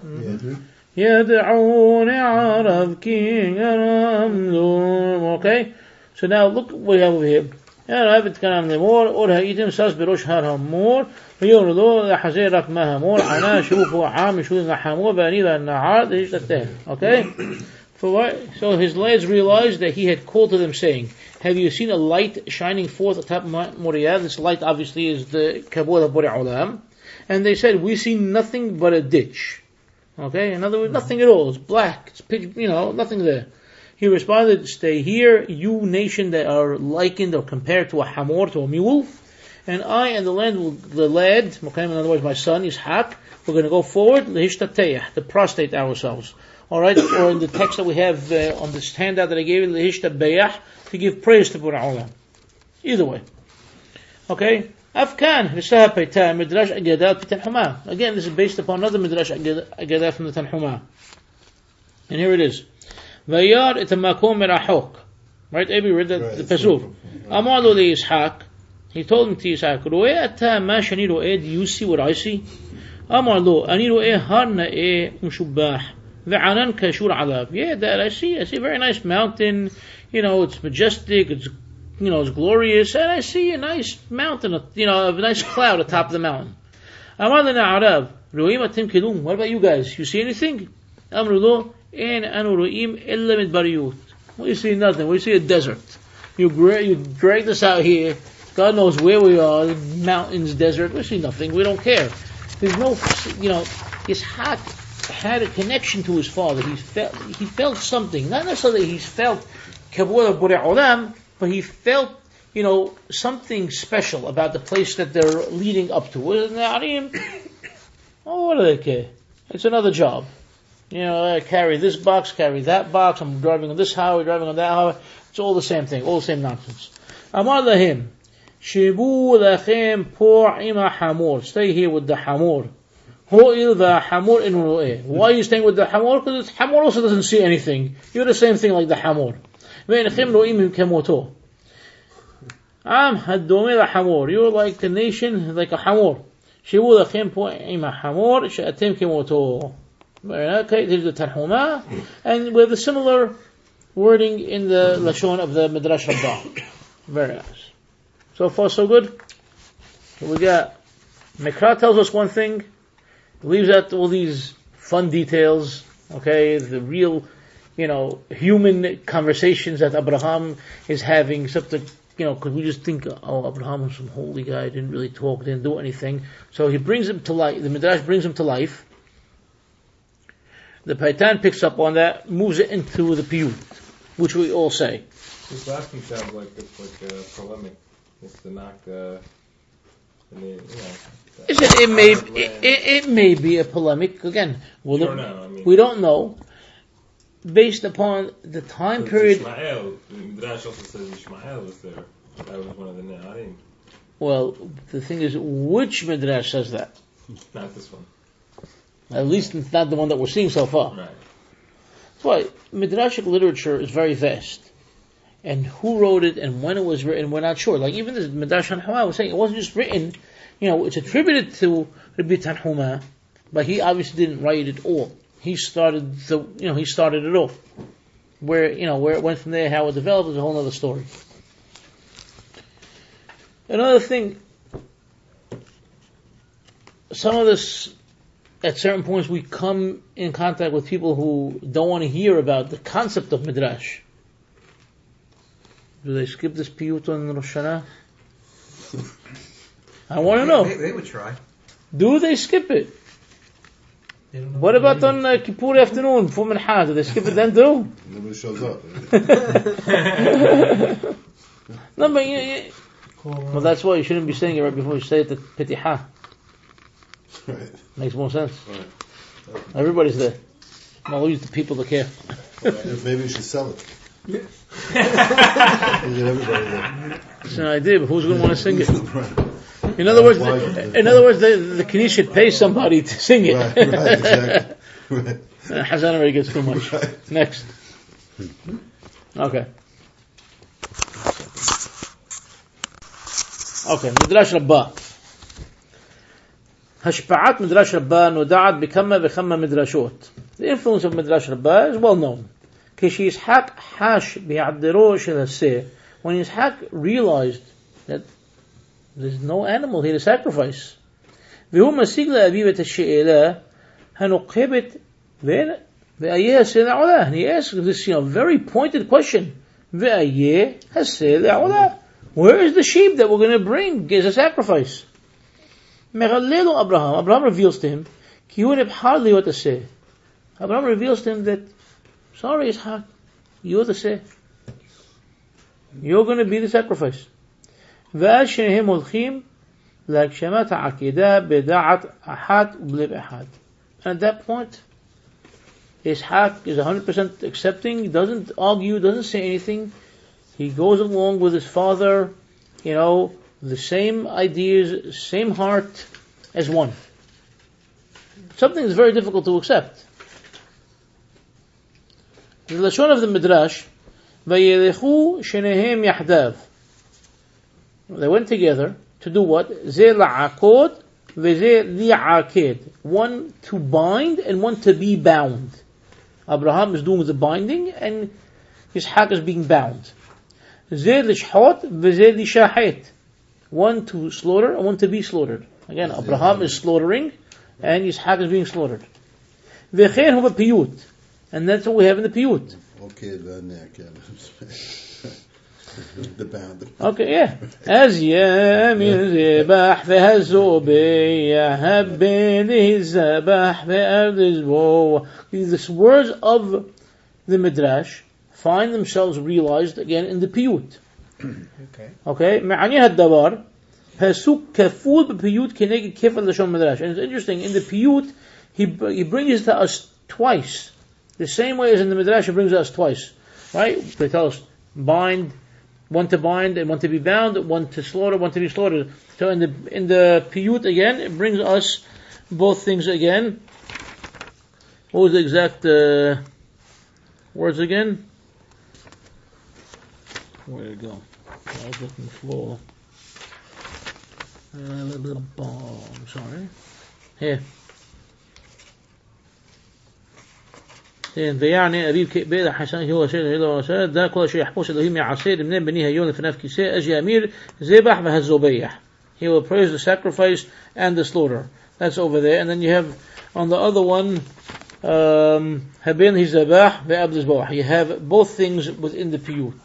Yad'uni Arav ki yaramlu. Okay? So now look what we have over here. Arab kalam lemor, or ha'itim sas berosh har hamor, v'yorlo lahazir rak ma hamor, ana shufu am shuz nahamor, v'ani la na'ar, okay? So his lads realized that he had called to them saying, have you seen a light shining forth atop Mount Moriah? This light obviously is the Kippoor of Borei Olam. And they said, we see nothing but a ditch. Okay? In other words, nothing at all. It's black. It's pitch, nothing there. He responded, stay here, you nation that are likened or compared to a hamor, to a mule. And I and the lad, in other words, my son, Yisshaq, we're going to go forward, to prostrate ourselves. Alright, or in the text that we have on this handout that I gave you, to give praise to Borei Olam. Either way. Okay? Afkan, Risah Paita, Midrash Agadah Tanhuma. Again, this is based upon another Midrash Agadah from the Tanhuma. And here it is. Vayar itamakom merachok. Right, Abi read the Pesur. Amar lo Yisshaq. He told him to Yisshaq, Ro'eh ata ma shani ro'eh, do you see what I see? Amar lo, ani ro'eh har na'eh mushubbah. Ve'anan kashur alav. Yeah, that I see a very nice mountain. It's majestic, it's glorious, and I see a nice mountain, a nice cloud atop of the mountain. Amar lana Arab, ro'im atim kilum. What about you guys? You see anything? Amar lo, en anu ro'im illa midbariyut. We see nothing. We see a desert. You dragged us out here. God knows where we are. Mountains, desert. We see nothing. We don't care. There's no, Yisshaq had a connection to his father. He felt something. Not necessarily he felt Kippoor Borei Olam, but he felt, something special about the place that they're leading up to. What do they care? It's another job. I carry this box, carry that box, I'm driving on this highway, driving on that highway. It's all the same thing, all the same nonsense. Amar lahim, Shibu lachem por ima hamor. Stay here with the hamor. Ho'il the hamor in ru'eh. Why are you staying with the hamor? Because the hamor also doesn't see anything. You're the same thing like the hamor. Ve'enchem ru'im kemoto. Am hadomeh la hamor. You're like a nation, like a hamor. Shibu lachem por ima hamor, she'atem kemoto. Okay, there's the Tanhuma, and we have a similar wording in the Lashon of the Midrash Rabbah. Very nice. So far, so good. We got Mikra tells us one thing, leaves out all these fun details. Okay, the real, human conversations that Abraham is having. Except that, because we just think, Abraham was some holy guy, didn't really talk, didn't do anything. So he brings him to life. The Midrash brings him to life. The Paitan picks up on that, moves it into the piyut, which we all say. This last one sounds like it's like a polemic. It's to knock the It may be a polemic. Again, we don't know. Based upon the time period. Ishmael, the Midrash also says Ishmael was there. That was one of the Ne'arim. Well, the thing is, which Midrash says that? Not this one. At least it's not the one that we're seeing so far. Right. That's why Midrashic literature is very vast. And who wrote it and when it was written, we're not sure. Like even the Midrash Tanhuma was saying, it wasn't just written, it's attributed to Rabbi Tanhuma, but he obviously didn't write it all. He started it off. Where it went from there, how it developed is a whole other story. Another thing, some of this, at certain points we come in contact with people who don't want to hear about the concept of Midrash. Do they skip this piyut on Rosh Hashanah? I want to know. They would try. Do they skip it? What about on Kippoor afternoon for Minha? Do they skip it then too? Nobody shows up. No, but well, that's why you shouldn't be saying it right before you say it at Petihah. Right. Makes more sense. Right. Everybody's there. I'll use the people that care. Maybe you should sell it. You get everybody there. It's an idea, but who's going to want to sing it? Right. In other words, the Knesset should pay somebody to sing it. Right, exactly. Right. Hashanah already gets too much. Right. Next. Okay, Midrash Rabbah. Hashpa'at Midrash Rabbah nuda'at b'kamma midrashot. The influence of Midrash Rabbah is well known. Yisshaq hash bi'adiro shel haseh. When Yisshaq realized that there's no animal here to sacrifice, v'hu masig la'aviv et ha'she'elah hanuqebet ve'ayeh haseh la'olah. And he asked this, very pointed question. Ve'ayeh haseh la'olah. Where is the sheep that we're going to bring as a sacrifice? Abraham reveals to him, Abraham reveals to him that, sorry, Yisshaq, you're the say. You're going to be the sacrifice. And at that point, Yisshaq is 100% accepting, doesn't argue, doesn't say anything. He goes along with his father, the same ideas, same heart as one. Something that's very difficult to accept. The Lashon of the Midrash, Vayelechu shenehem yahdav. They went together to do what? Ze la'akod, veze li'aked. One to bind and one to be bound. Abraham is doing the binding and Yisshaq is being bound. Ze lishhot, veze lishahet. One to slaughter and one to be slaughtered. Again, Abraham is slaughtering and Yisshaq is being slaughtered. Vechen hu b'piyut. And that's what we have in the piyut. Okay, the bound. Okay, yeah. As yamin zebach v'hazobeh habben zebach ve'ardizvo. These words of the midrash find themselves realized again in the piyut. Okay. Ma'ani haddavar pasuk kaful b'piyut keneged kefal lashon midrash. And it's interesting, in the piyut he brings it to us twice. The same way as in the midrash he brings it to us twice. Right? They tell us bind, one to bind and one to be bound, one to slaughter, one to be slaughtered. So in the piyut again, it brings us both things again. What was the exact words again? Where did it go? I was looking for. I'm sorry. Here. ויעני אביו בית החסן هو سيد إلى وساد ذا كل شيء يحبس إلهي مع عصير من بنيها يوم في نفس كيساء أجي أمير ذبح وهالزبيح. He will praise the sacrifice and the slaughter. That's over there. And then you have on the other one habin hizabah ve'abd zbah. You have both things within the piyut.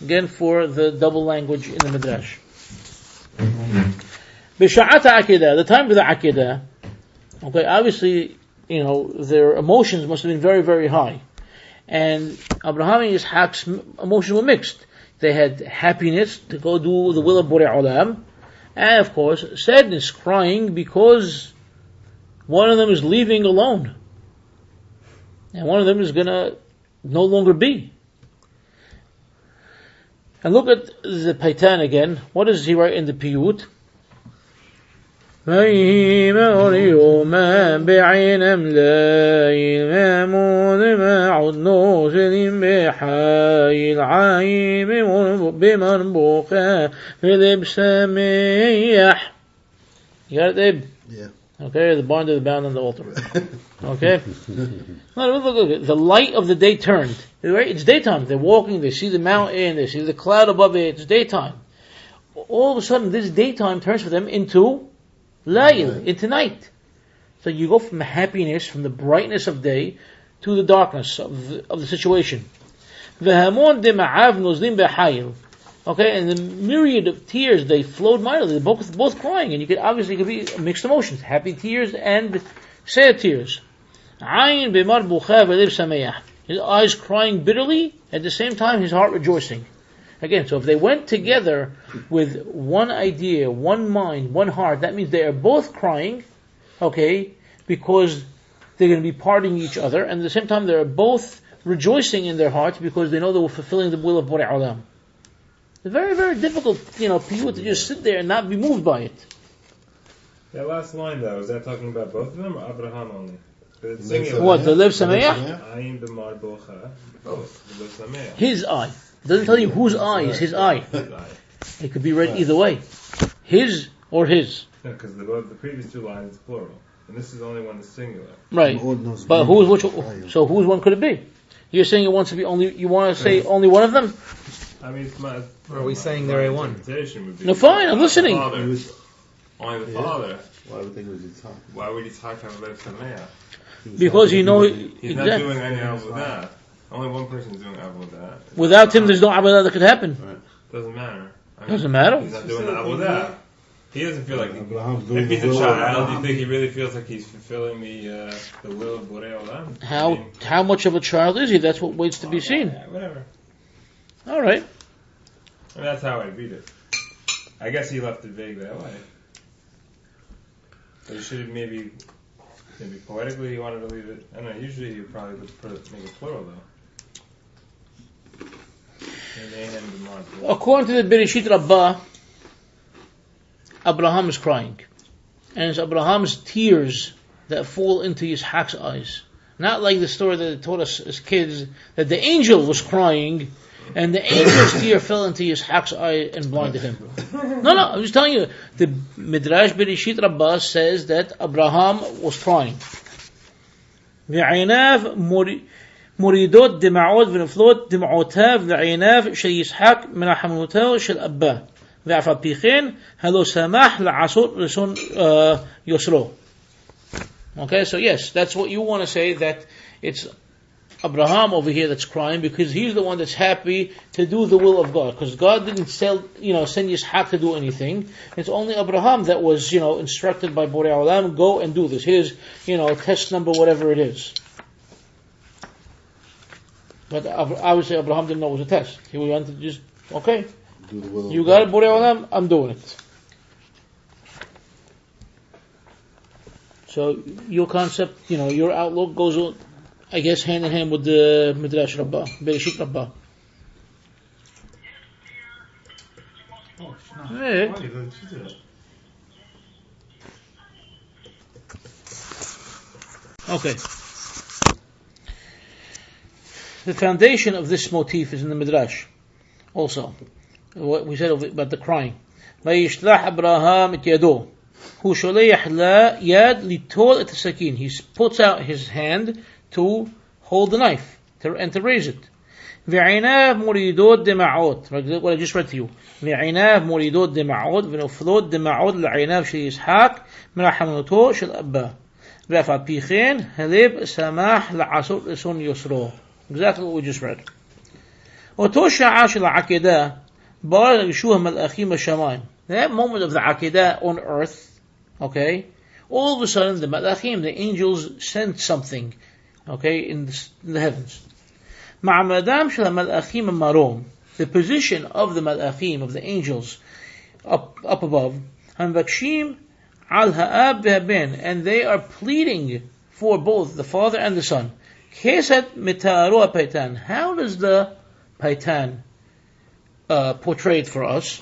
Again for the double language in the midrash. B'sha'at ha'akedah, the time of the akedah. Okay, obviously, their emotions must have been very, very high. And Abraham and Yisshaq's emotions were mixed. They had happiness to go do the will of Borei Olam, and of course, sadness, crying because one of them is leaving alone. And one of them is gonna no longer be. And look at the Paitan again. What does he write in the Piyut? يوما بعين أملاي المامون ما عدنو سليم بحاي العايم بمربوخة في لبس ميح. You got it, Abe? Yeah. Okay, the barn to the bound on the altar. Okay? Look, the light of the day turned. Right? It's daytime. They're walking, they see the mountain, they see the cloud above it, it's daytime. All of a sudden, this daytime turns for them into Layl, into night. So you go from the happiness, from the brightness of day, to the darkness of the situation. Okay, and the myriad of tears, they flowed mightily. They're both crying, and it could be mixed emotions, happy tears and sad tears. His eyes crying bitterly, at the same time his heart rejoicing. Again, so if they went together with one idea, one mind, one heart, that means they are both crying, okay, because they're going to be parting each other, and at the same time they are both rejoicing in their hearts because they know they were fulfilling the will of Borei Olam. It's very, very difficult, people to just sit there and not be moved by it. That last line though, is that talking about both of them or Abraham only? What, the Lev Sameach? His eye. It doesn't tell you whose eye is his eye. It could be read either way. His or his. No, because the previous two lines is plural. And this is only one that's singular. Right. But who's which? So whose one could it be? You're saying it wants to be only, you want to say only one of them? I mean, it's my... Or are we saying there are one? No, fine, I'm listening. Only the father. Why would think it was Yitzhak? Why would Yitzhak have a Lev Sameach? Because He's not exactly. doing any avodah. Only one person is doing avodah. Without him, there's no avodah that could happen. Right. Doesn't matter. Doesn't matter. He's not doing the avodah. He doesn't feel like... Abraham's doing If he's the a will child, of do you think he really feels like he's fulfilling the will of Borei Olam? How much of a child is he? That's what waits to be seen. Yeah, whatever. All right. I mean, that's how I read it. I guess he left it vague that way. But he should have maybe poetically he wanted to leave it. I don't know, usually he would probably make it plural though. According to the Bereshit Rabbah, Abraham is crying. And it's Abraham's tears that fall into Yisshaq's eyes. Not like the story that they taught us as kids, that the angel was crying, and the angel's tear fell into Yisshaq's eye and blinded him. No, I'm just telling you, the Midrash Bereshit Rabbah says that Abraham was crying. ועيناv מורידות דמעות ונפלות דמעותיו לעיניו של ישחק מרחמנותו של אבא ואף על פי כן הלא שמח לעשות רצון יוסרו. Okay, so yes, that's what you want to say, that it's Abraham over here that's crying because he's the one that's happy to do the will of God, because God didn't send Yishaq to do anything. It's only Abraham that was instructed by Borei Olam, go and do this. Here's test number whatever it is. But obviously Abraham didn't know it was a test. He wanted to just okay, you got it, Borei Olam, I'm doing it. So your concept, your outlook goes, I guess, hand in hand with the Midrash Rabbah, Bereshit Rabbah. Hey. Okay. The foundation of this motif is in the Midrash. Also, what we said about the crying. וישלח אברהם את ידו. הוא שולח יד ליטול את הסכין. He puts out his hand to hold the knife and to raise it. ועיניו מורידות דמעות. What I just read to you. ועיניו מורידות דמעות ונופלות דמעות לעיניו של ישחק מרחמנותו של אבא. ואף על פי כן הלב שמח לעשות רצון יוסרו. Exactly what we just read. אותו שעה של העקדה בא לרשו המלאכים בשמיים. That moment of the Akedah on earth, okay, all of a sudden the Malachim, the angels, sent something, okay, in the heavens. Ma'amadam shel Malachim marom, the position of the Malachim, of the angels, up above, Hanvakshim al ha'ab v'haben, and they are pleading for both the father and the son. Kesat mitaro paitan. How does the paitan portray it for us?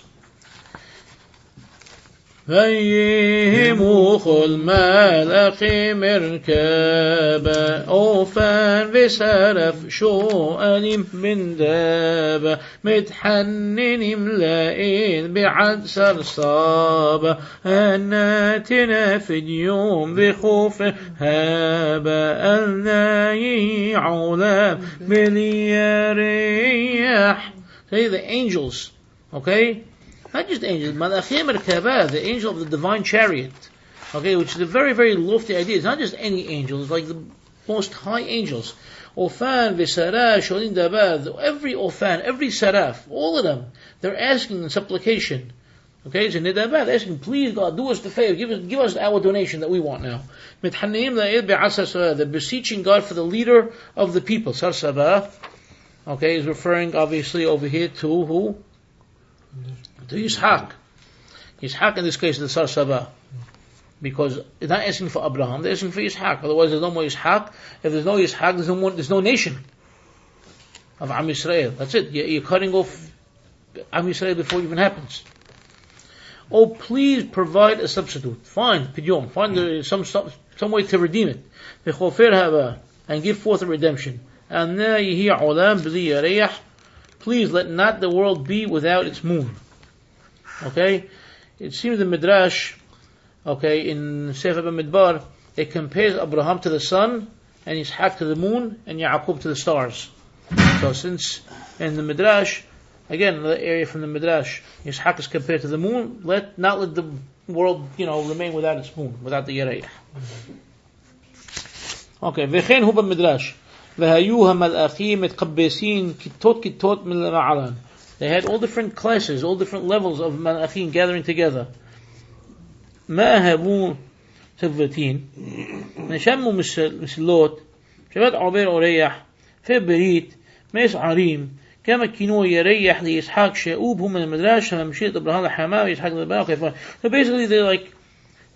فيهم خل ملأخي مركبا أوفان بسرف شؤن من دابا متحنن ملائين بعد سرصابا أناتنا في اليوم بخوف هابا الناي علا بلياريح. Say the angels, okay? Not just angels, Malachim Merkabah, the angel of the divine chariot, okay, which is a very, very lofty idea. It's not just any angel, it's like the most high angels. Ofan, Visara, Sholin Dabad, every Ofan, every Saraf, all of them, they're asking in supplication. Okay, it's a Nidabad, asking, please God, do us the favor, give us our donation that we want now. They're beseeching God for the leader of the people. Sarsabah, okay, is referring obviously over here to who? To Yishaq. Yishaq in this case is the Sar Sabah. Because they're not asking for Abraham, they're asking for Yishaq. Otherwise there's no more Yishaq. If there's no Yishaq, there's no nation of Am Yisrael. That's it. You're cutting off Am Yisrael before it even happens. Oh, please provide a substitute. Find Pidyon. Find some way to redeem it. And give forth a redemption. Please let not the world be without its moon. Okay, it seems the Midrash, okay, in Sefer Bamidbar, it compares Abraham to the sun, and Yishaq to the moon, and Yaqub to the stars. So since in the Midrash, again, another area from the Midrash, Yishaq is compared to the moon, not let the world, remain without its moon, without the Yarayah. Okay, v'chein hu b'Midrash, v'hayu ha'malachim etqabbesin kitot min l'ma'alan. They had all different classes, all different levels of malachim gathering together. ما هبوا سبتين نشموا مسلوت شبات عبير أريح في بريت ميس عريم كما كينو يريح ليسحاق شاؤوبهم من المدراش مشيت إبراهيم الحمام يسحاق الباقي. So basically they're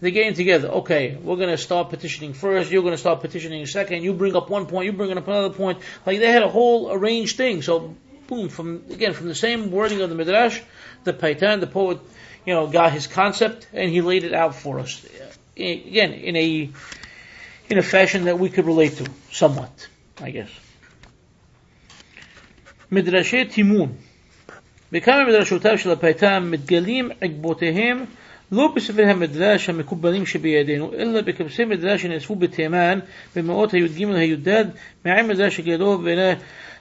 getting together. Okay, we're going to start petitioning first, you're going to start petitioning second, you bring up one point, you bring up another point. Like they had a whole arranged thing. So boom, from the same wording of the Midrash, the Paitan, the poet, got his concept and he laid it out for us. Again, in a fashion that we could relate to somewhat, I guess. מדרשי תימון. בכמה מדרשותיו של הפייטן מתגלים עקבותיהם לא בספרי המדרש המקובלים שבידינו, אלא בכבשי מדרש שנאספו בתימן במאות הי"ג הי"ד מעין מדרש הגדול בין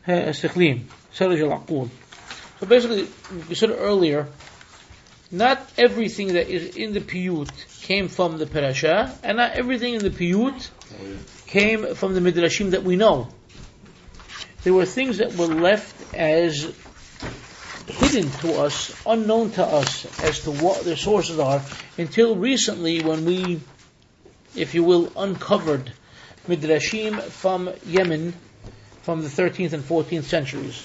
השכלים, סרג al-Aqul. So basically, we said earlier, not everything that is in the piyut came from the parasha, and not everything in the piyut came from the midrashim that we know. There were things that were left as hidden to us, unknown to us, as to what their sources are, until recently when we, if you will, uncovered midrashim from Yemen from the 13th and 14th centuries,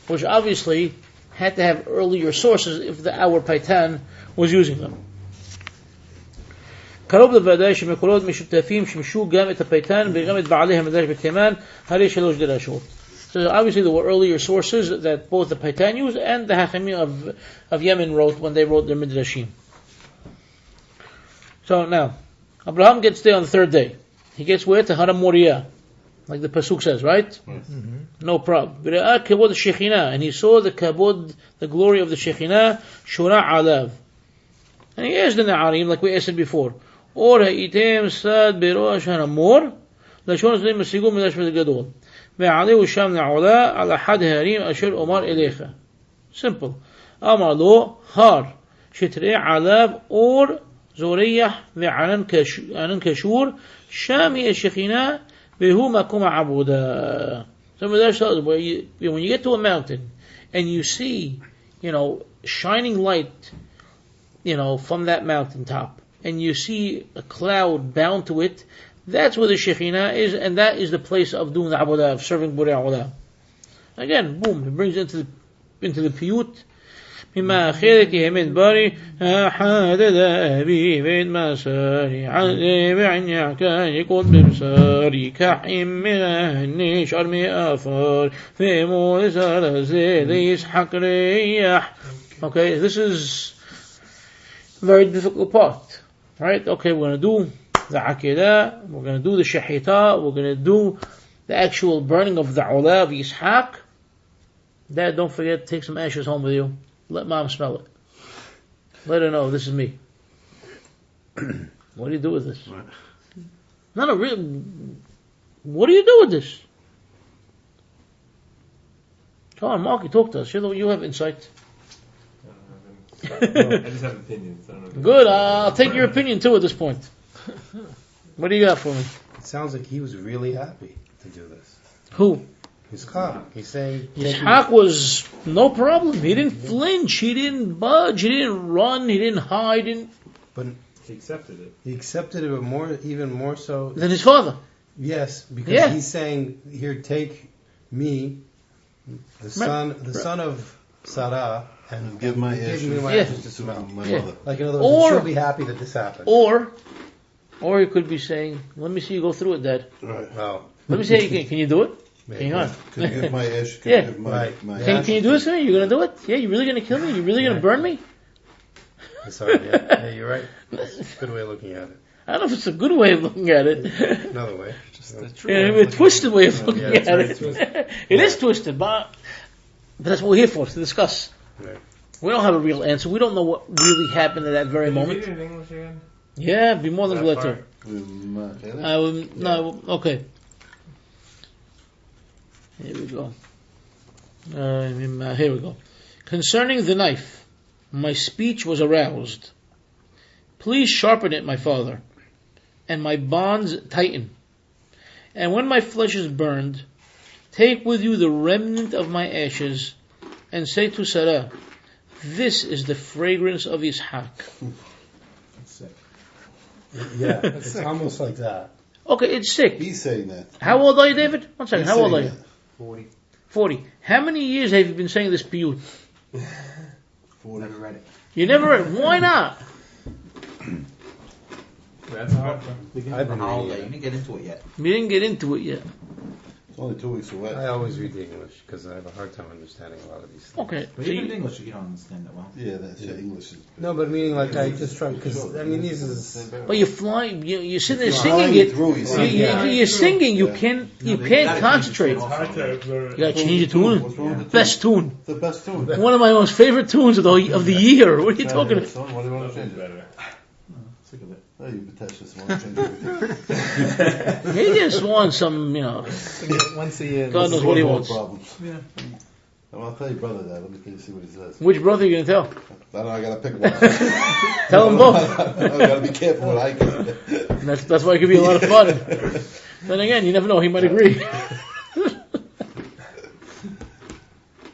which obviously had to have earlier sources if our Paitan was using them. קרוב לוודאי שמקורות משותפים שימשו גם את הפייטן וגם את בעלי המדרש בתימן, הרי שלוש דרשות. So obviously there were earlier sources that both the Paitan used and the Hakhamim of Yemen wrote when they wrote their midrashim. So now, Abraham gets there on the third day. He gets where? To Haram Moriah, like the Pasuk says, right? Mm-hmm. No problem. And he saw the kabod, the glory of the Shekhinah, Shura Alav. And he asked the Na'arim, like we asked it before, Or ha'item sad berosh hanamor, lashon zlim masigu midash gadol. وعليه شام نعولا على حد هريم أشر أمار إليخا. Simple. أمر له هار شتري عذاب أور زوريح وعنن كشور شامي الشخينة بهو مكوم عبودا. So when you get to a mountain and you see, shining light, from that mountaintop, and you see a cloud bound to it, that's where the Shekhinah is, and that is the place of doing the Abudah, of serving Borei Olam. Again, boom, it brings it into the piyut. مما خيرك من باري أحد ذهبي بين مساري عذب عن يعكا يكون بمساري كحيم من أهني شرمي أفار في مولسار زيد يسحق ريح. Okay, this is a very difficult part, right? Okay, we're going to do the Aqidah, we're going to do the Shahita, we're going to do the actual burning of the Ula of Yisshaq. Dad, don't forget, take some ashes home with you. Let mom smell it. Let her know, this is me. What do you do with this? Not a real... What do you do with this? Come on, Marky, talk to us. You have insight. I just have opinions. I don't know. Good, I'll take your opinion too at this point. What do you got for me? It sounds like he was really happy to do this. Who? Yisshaq. He's saying Yisshaq was no problem. He didn't flinch. He didn't budge. He didn't run. He didn't hide. But he accepted it. He accepted it, but even more so than his father. Yes, because he's saying, "Here, take me, the son of Sarah, and give my ashes to smell." My mother. Like in other words, she'll be happy that this happened. Or he could be saying, "Let me see you go through it, Dad." Right. Well, let me see. Can you do it? Hang on. Can you give my ash? Can you do this to me? You're going to do it? Yeah, you're really going to kill me? You're really going to burn me? Sorry, yeah, you're right. That's a good way of looking at it. I don't know if it's a good way of looking at it. Another way. Just a twisted way of looking at it. It is twisted, but that's what we're here for, to discuss. Right. We don't have a real answer. We don't know what really happened at that very moment. Can you read it in English again? Yeah, be more than glad to. No, okay. Here we go. Here we go. Concerning the knife, my speech was aroused. Please sharpen it, my father, and my bonds tighten. And when my flesh is burned, take with you the remnant of my ashes, and say to Sarah, this is the fragrance of Yisshaq. Yeah, it's almost like that. Okay, it's sick. He's saying that. How old are you, David? One second, how old are you? 40. 40. How many years have you been saying this piyut? 40. Never read it. You never read it? Why not? That's hard. You didn't get into it yet. We didn't get into it yet. It's only 2 weeks away. I always read the English because I have a hard time understanding a lot of these things. Okay. But So even in you, English, you don't understand that well. Yeah, that's English. Is No, but meaning like I just try because I mean these is but you fly. You sit there You're singing flying it. through, you see. You're singing. You Yeah. can't. You No, can't they concentrate. gotta change the tune also. You gotta change the tune. What's wrong with the Best tune. It's the best tune. One of my most favorite tunes of the year. What are you talking about? Son, what do you want to change it? Better. Sick of it. Oh, you pretentious. Want to change everything. He just wants some, once a year. God knows what he wants. Problems. Yeah. Well, I'll tell your brother that. Let me see what he says. Which brother are you gonna tell? I don't know, I gotta pick one. Tell them both. I gotta be careful what I can. That's why it could be a lot of fun. Then again, you never know. He might agree.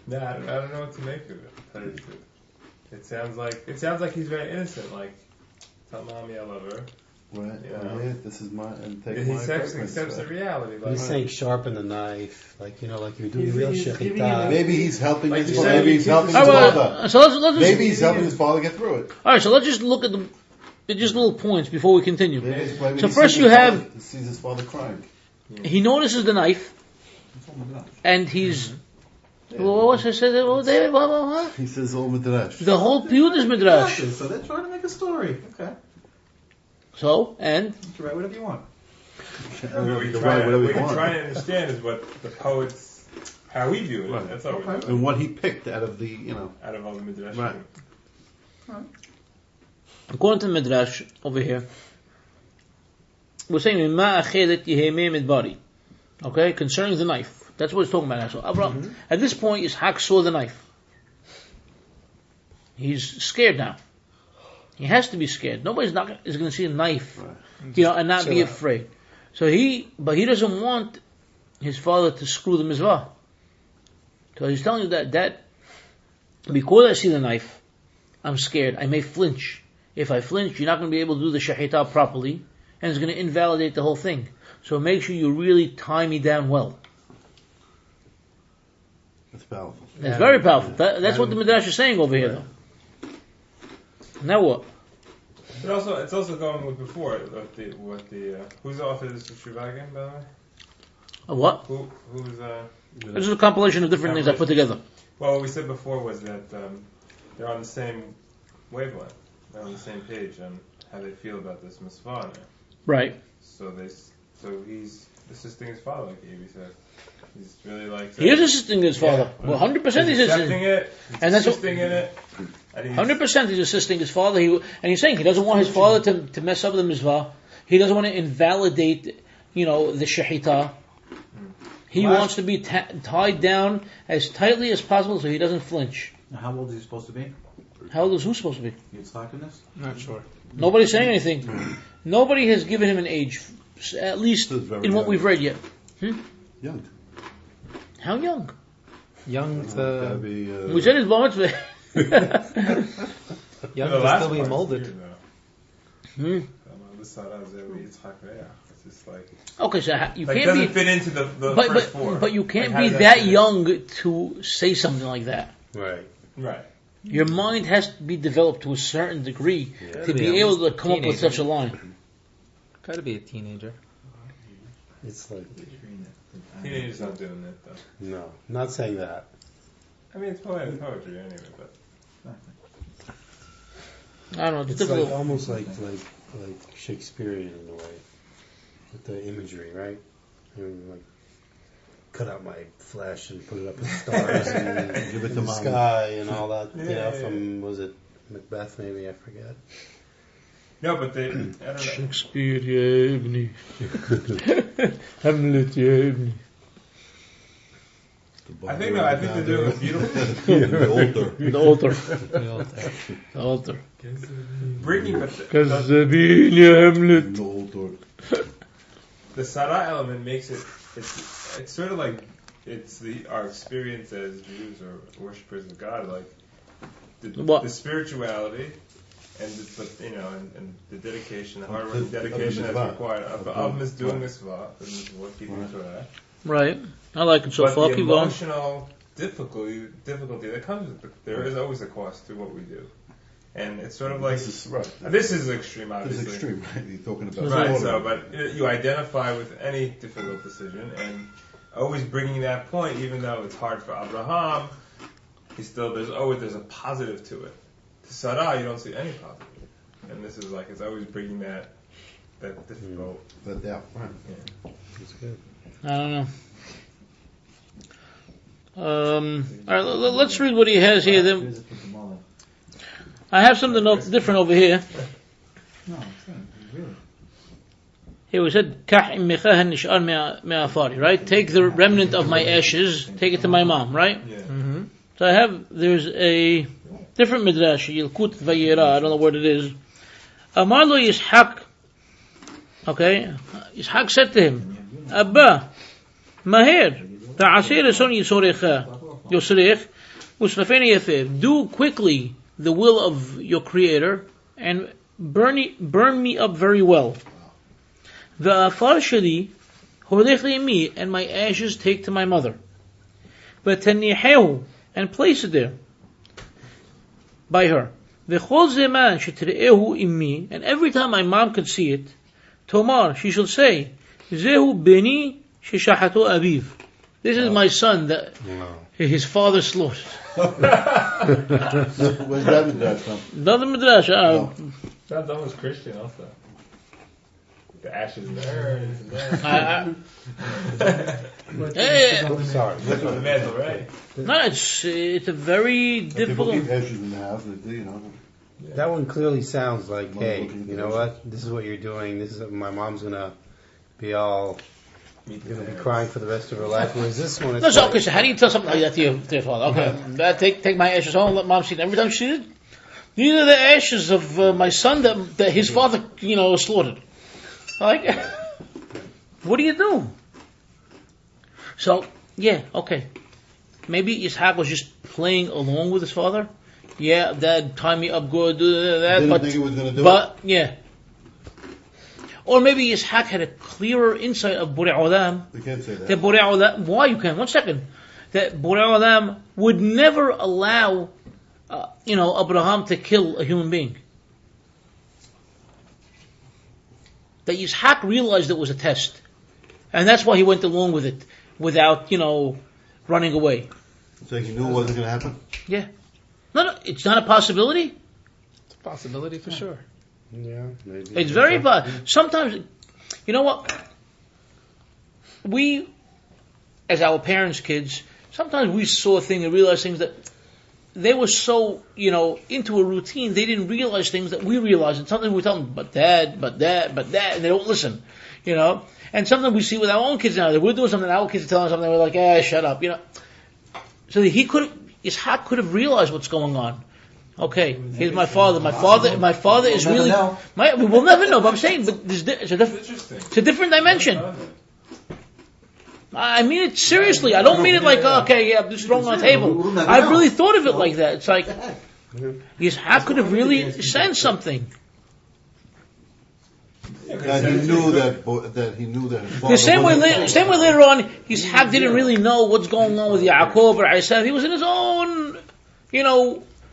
Nah, I don't know what to make of it. to tell you the truth. It sounds like he's very innocent. Like, tell mommy I love her. Right. Yeah. Yeah, this is my and take He my accepts preference, the right. reality. Like, He's saying sharpen the knife, like like you're doing He's- real he's giving you shechita. Maybe he's helping Like his you father. said, Maybe he's helping his All right, father. so let's Maybe he's helping his father get through it. all right. So let's just look at just little points before we continue. Maybe So he first sees you his have- father- he sees his father crying. He notices the knife, Oh my God. and he's. What was I said? What? He says, "Oh midrash." The whole piyut is midrash. Exactly. So they're trying to make a story. Okay. So and You can write whatever you want. what we You can write whatever you can want. try to understand is what the poets, how we view it. Right. That's all we're Okay. doing. And what he picked out of the, Out of all the midrashim. Right. according to the midrash over here, we're saying "Ma achelet yehemeh midbari." Okay, concerning the knife. That's what it's talking about. So Abraham, at this point, Yisshaq saw the knife. He's scared now. He has to be scared. Nobody's not is going to see a knife, Right. and not be afraid. So he doesn't want his father to screw the mizvah. So he's telling you that because I see the knife, I'm scared. I may flinch. If I flinch, you're not going to be able to do the shahita properly, and it's going to invalidate the whole thing. So make sure you really tie me down well. That's powerful. It's very powerful. That's what the midrash is saying over here, though. Now what? But also, it's also going with before what the whose author is the Shuvah again, by the way? A what? Who's This is a compilation of different things I put together. Well, what we said before was that they're on the same wavelength. They're on the same page on how they feel about this mitzvah now. Right. So he's assisting his father, like Avi said. He's really like He is assisting his father. Yeah. Well, 100% he's accepting assisting. it. He's And that's what- assisting in it. And he's, 100% he's assisting his father. And he's saying he doesn't want his father to mess up the mizvah. He doesn't want to invalidate, the shahita. He wants to be tied down as tightly as possible so he doesn't flinch. Now, how old is he supposed to be? How old is who supposed to be? Yisshaq in this? Not sure. Nobody's saying anything. Nobody has given him an age, at least This is very in what young. we've read yet. Young. How young? Young Gotta to be. We said his bar mitzvah. young the to last still be part's molded. weird, though. It's just like Okay, so you it can't doesn't be. fit into the first four. But you can't Like, how be does that fit in? young to say something like that. Right. Right. Your mind has to be developed to a certain degree to Yeah, be able to come up with teenager. such a line. Got to be a teenager. It's like Teenagers not doing that though. no, not saying that. I mean, it's poetry anyway, but I don't know. It's It's difficult. like almost like Shakespearean in a way, with the imagery, right? Like cut out my flesh and put it up in stars and Give it in to the mommy. sky and all that. Yeah. From was it Macbeth? Maybe I forget. no, but they. I don't know. Shakespeare, ya ibni. Hamlet, ya ibni. I think they're doing a beautiful The altar. The altar. bringing, but Kazzabin, ya Hamlet. The altar. the Sarah element makes it. It's sort of like our experience as Jews or worshippers of God, like What? the spirituality. And the dedication, the hard work and dedication that's mitzvah. required of doing mitzvah, keeping Torah. Right. I like it so But far. the Keep going. emotional difficulty that comes with it, there is always a cost to what we do. And it's sort of like, This is right. this is extreme, This obviously. is extreme, right? You're talking about Right, slaughter. so, but you identify with any difficult decision, and always bringing that point, even though it's hard for Abraham, there's a positive to it. To Sarah, you don't see any positive. And this is like, it's always bringing that difficult. But yeah, right. Yeah. That's good. I don't know. All right, let's read what he has here. Then I have something different over here. No, I'm saying, really. Here we said, "Kah immichahan nish'ar me'afari." Right? Take the remnant of my ashes, take it to my mom. Right? Yeah. Mm-hmm. So there's a different midrash, Yilkut Vayera. I don't know what it is. Amar lo Yisshaq. Okay, Yisshaq said to him, "Abba, Maher, ta'asir Rasson Yisrech, Usrafeni Yafir. Do quickly the will of your Creator and burn me up very well. Va'afar sheli holech le'imi, and my ashes take to my mother. V'tanihehu, and place it there by her. V'chol zeman shetre'ehu immi, and every time my mom could see it, Tomar, she shall say, Zehu beni sheshachato aviv. This is my son that his father slaughtered." Where's that midrash from? Another midrash. That's almost Christian also. The ashes and the urns and that. Sorry. That's what the mantle, right? No, it's a very People difficult. keep ashes in the house, you know. That one clearly sounds like, hey, you know what? This is what you're doing. This is my mom's gonna be all. You're gonna be crying for the rest of her life. Whereas this one, it's No, so, like, okay, so how do you tell something like that to your father? Okay, take my ashes home, let mom see it. Every time she did, these are the ashes of my son that his father, slaughtered. Like, what do you do? So, yeah, okay. Maybe Yisshaq was just playing along with his father. Yeah, Dad, tie me up good, do that. Didn't but think he was going to do but, yeah. Or maybe Yisshaq had a clearer insight of Borei Olam. We can't say that. That Borei Olam, why you can? 1 second. That Borei Olam would never allow, Abraham to kill a human being. That Yisshaq realized it was a test. And that's why he went along with it without, running away. So he knew it wasn't going to happen? Yeah. No, it's not a possibility. It's a possibility for sure. yeah, maybe. It's very possible. Sometimes, you know what? We, as our parents' kids, sometimes we saw things and realized things that they were so, into a routine, they didn't realize things that we realized. And sometimes we tell them, but dad, and they don't listen, And sometimes we see with our own kids now, that we're doing something, our kids are telling us something, we're like, shut up, So Yisshaq could have realized what's going on. Okay, here's my father. My father is really. We will never know. But I'm saying, but it's a different dimension. I mean it seriously. I don't mean it like, this is wrong on the table. I really thought of it like that. It's like, Yisshaq could have really sensed something. That he knew that his father The same way later on, Yisshaq didn't really know what's going on with Yaakov or Isaac. He was in his own,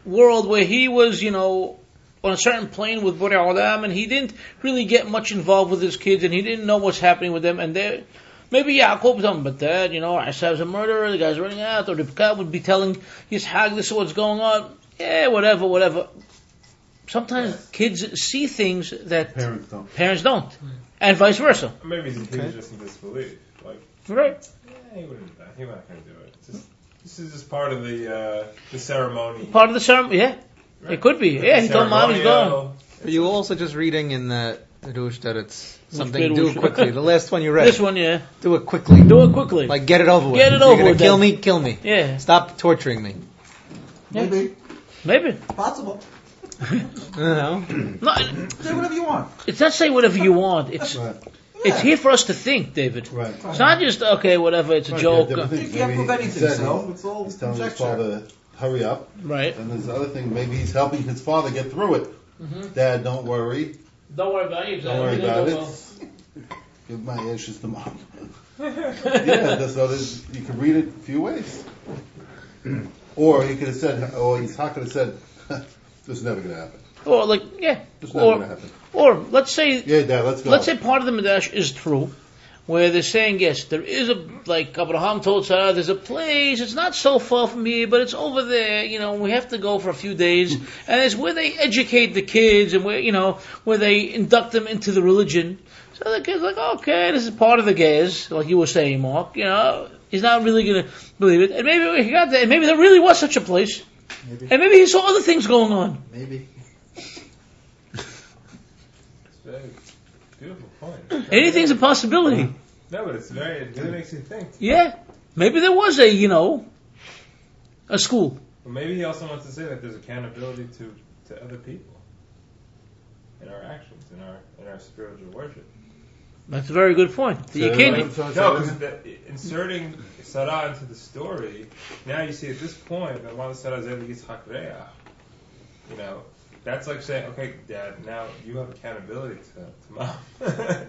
world where he was, on a certain plane with Borei Olam, and he didn't really get much involved with his kids, and he didn't know what's happening with them. And maybe Yaakov was telling him, but Dad, Isaa's a murderer, the guy's running out, or Rivka would be telling Yisshaq, this is what's going on. Yeah, whatever. Sometimes kids see things that parents don't. And vice versa. Maybe he was just in disbelief. Like, right. He wouldn't. He's not going to do it. This is just part of the ceremony. Part of the ceremony, yeah. Right. It could be. Yeah, he told Mom he's gone. Are you also just reading in the Rosh that it's something do it quickly? The last one you read. This one, yeah. Do it quickly. Like, get it over with. Get it over with. Kill me, kill me. Yeah. Stop torturing me. Maybe. Possible. No. Say whatever you want. It's not say whatever you want. It's here for us to think, David. Right. It's not just, whatever, it's a joke. You can't prove anything, so it's all he's telling his father, hurry up. Right. And there's the other thing, maybe he's helping his father get through it. Mm-hmm. Dad, don't worry. Don't worry about it. Don't worry about it. Give my ashes to Mom. You can read it a few ways. Or he could have said, Yisshaq could have said, this is never going to happen. Or This is never going to happen. Or let's say, yeah, Dad, let's go. Let's say part of the midrash is true. where they're saying, yes, there is like Abraham told Sarah, there's a place, it's not so far from here, but it's over there, we have to go for a few days, and it's where they educate the kids, and where they induct them into the religion. So the kid's like, okay, this is part of the gez, like you were saying, Mark, he's not really going to believe it, and maybe he got there, and maybe there really was such a place, and maybe he saw other things going on. Maybe. Beautiful point. Anything's a possibility. No, but it really makes you think. Yeah. Maybe there was a school. Well, maybe he also wants to say that there's accountability to other people in our actions, in our spiritual worship. That's a very good point. You can't. No, because inserting Sarah into the story, now you see at this point that while Sarah Zeli Yisshaq Reah, that's like saying, okay, Dad, now you have accountability to Mom.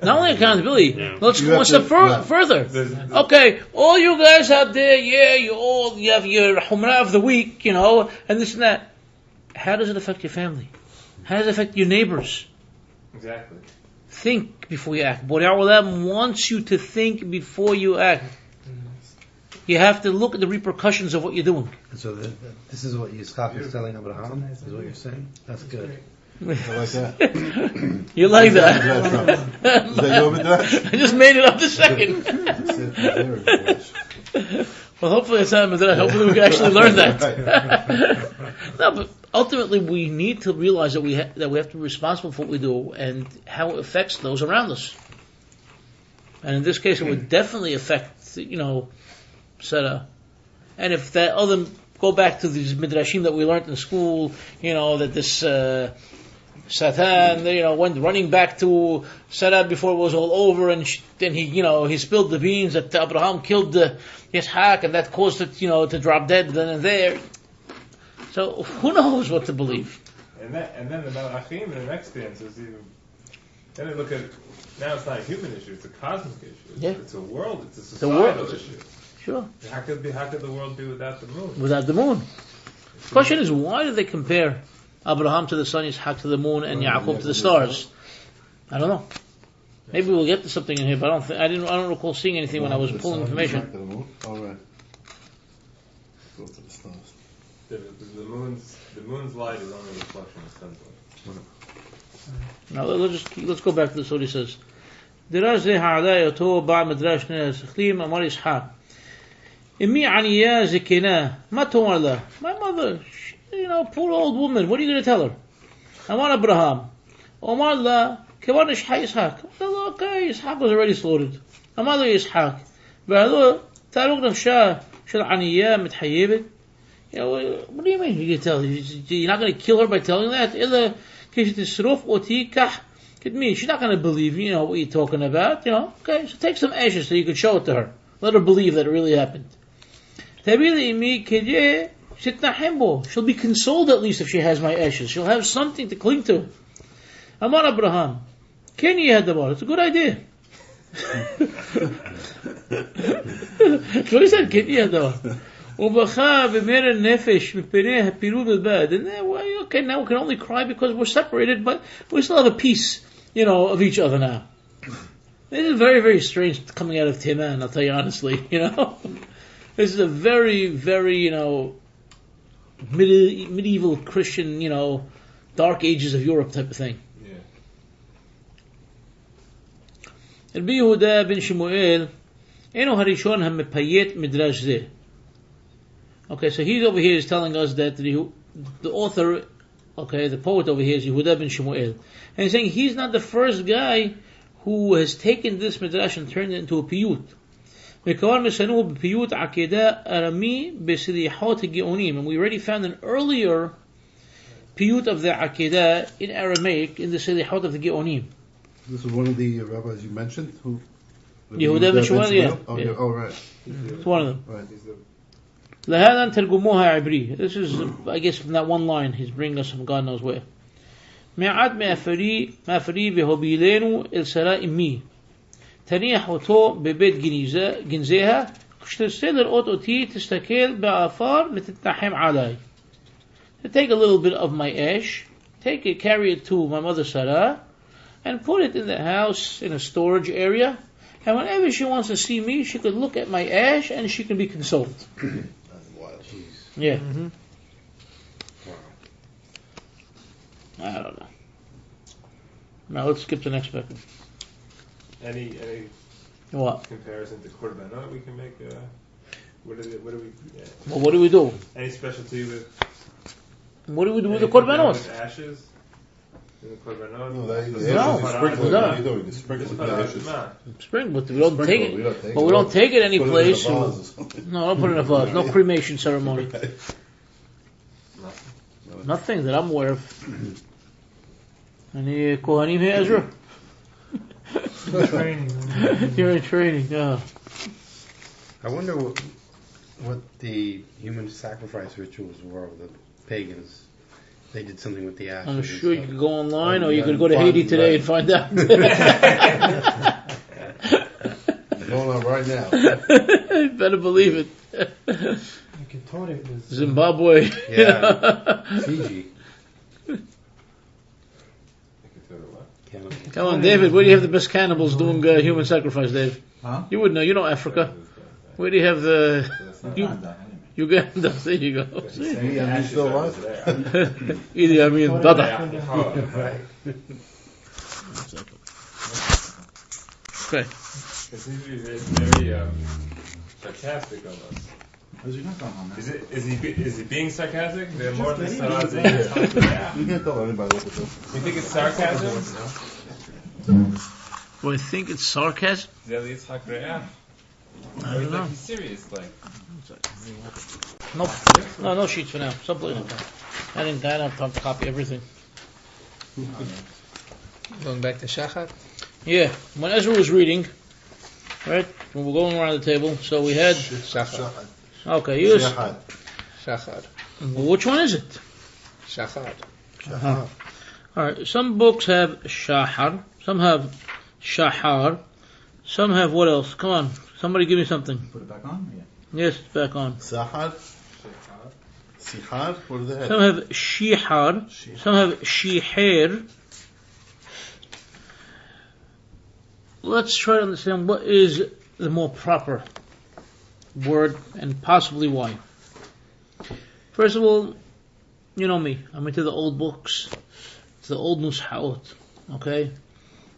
Not only accountability, let's go one step further. Okay, all you guys out there, you have your Humrah of the week, and this and that. How does it affect your family? How does it affect your neighbors? Exactly. Think before you act. Borei Olam wants you to think before you act. You have to look at the repercussions of what you're doing. So this is what Yisshaq is telling Abraham, is what you're saying? That's good. I like that. You like that? Is that your midrash? I just made it up the second. Well, hopefully it's not midrash. Hopefully we can actually learn that. No, but ultimately we need to realize that we have to be responsible for what we do and how it affects those around us. And in this case, it would definitely affect, Sarah. And if that other, go back to these midrashim that we learned in school, that this Satan, went running back to Sarah before it was all over, and then he spilled the beans that Abraham killed Yisshaq, and that caused it, to drop dead then and there. So who knows what to believe? And then the midrashim in the next stanza is even. Then they look at now it's not a human issue; it's a cosmic issue. It's a world. It's a societal issue. Sure. How could the world be without the moon? Without the moon. The question is, why do they compare Abraham to the sun, Yisshaq to the moon, and Yaakov to the stars? I don't know. Maybe we'll get to something in here, but I don't recall seeing anything when I was pulling information. All right. Go to the stars. The moon's light is only a reflection of the sun's light. Now let's go back to this. What he says. דרש זה העלה אותו בעל מדרש שני השכלים אמר ישחק אמי ענייה זקנה מה תאמר לה? My mother, poor old woman, what are you going to tell her? אמר אברהם אמר לה כבר נשחק ישחק. Okay, Yisshaq was already slaughtered. אמר לו ישחק והלא תהרוג נפשה של ענייה מתחייבת. What do you mean? You're not going to kill her by telling that? אלא כשתשרוף אותי כך she's not going to believe, what you're talking about, okay, so take some ashes so you can show it to her. Let her believe that it really happened. She'll be consoled at least if she has my ashes. She'll have something to cling to. Amar Abraham, it's a good idea. So he said, and then, okay, now we can only cry because we're separated, but we still have a piece, of each other now. This is very, very strange coming out of Timan, I'll tell you honestly, This is a very, very, medieval Christian, dark ages of Europe type of thing. Rabbi Yehuda ben Shemuel, Eno Harishon HaMepayet Midrash Zeh. Okay, so he's over here is telling us that the author, the poet over here is Yehuda ben Shemuel. And he's saying he's not the first guy who has taken this midrash and turned it into a piyut. And we already found an earlier piyut of the Akedah in Aramaic in the Silihot of the Geonim. This was one of the rabbis you mentioned? Yehuda ben Shemuel, yeah. Oh, right. It's one of them. Right. لهذا ترجموها عبري. This is, I guess, from that one line he's bringing us from God knows where. معاد ما فري بهوبيلينو السراء إمي تنيح وتو ببيت جنزيها تشتري الأوت أوتي تستكيل بآفار لتتنحم علي. Take a little bit of my ash, carry it to my mother Sarah, and put it in the house in a storage area, And whenever she wants to see me, she could look at my ash and she can be consoled. That's wild. Yeah. Mm-hmm. I don't know. Now let's skip to the next record. Any What? comparison to korbanot we can make? What do we? Well, what do we do? Any specialty with? What do we do with the anything done korbanot? with ashes. In the korbanot. No, that This is is No. sprinkle. No. You don't sprinkle This the is ashes. Spring, but we don't Sprinkle, take it. we don't take But it. we don't take it any Put it in a place. vase or something. No, don't put it in a vase. No cremation ceremony. Nothing. Nothing that I'm aware of. Any Kohanim here, Ezra? Training. You're in training, yeah. I wonder what the human sacrifice rituals were of the pagans. They did something with the ashes. I'm and sure you stuff. could go online, or you Yeah, could go to find- Haiti today and find out. Going on right now. You better believe it. The Catholic was Zimbabwe. Yeah. Fiji. Cannibal. Come on, David. Where do you have the best cannibals doing human sacrifice, Dave? Huh? You would know. You know Africa. Where do you have the You- Uganda, anyway. Uganda? There you go. See? Yeah, he's still alive. Idi Amin Dada. Right. Okay. It seems to be very sarcastic almost. Where's your not going on, man? Is he being sarcastic? They're more than You sarcastic. You can't tell anybody what to do. You think it's sarcasm? Do I think it's sarcasm? Zeli Yitzhak Re'ah. I don't know. He's serious, like. Nope. No sheets for now. Someplace. I didn't have time to copy everything. Going back to Sha'are. Yeah, when Ezra was reading, right, when we're going around the table, so we had, Sha'are. okay, use, Sha'are. Sha'are. which one is it? Sha'are. Uh-huh. Alright, some books have Sha'ar, some have Sha'ar, some have what else? Come on, somebody give me something. Put it back on? Yeah. Yes, it's back on. Sahar? Sihar? What do they have? Some have Shihar, some have Shihir. Let's try to understand what is the more proper word and possibly why. First of all, you know me, I'm into the old books, the old Nushaot, okay?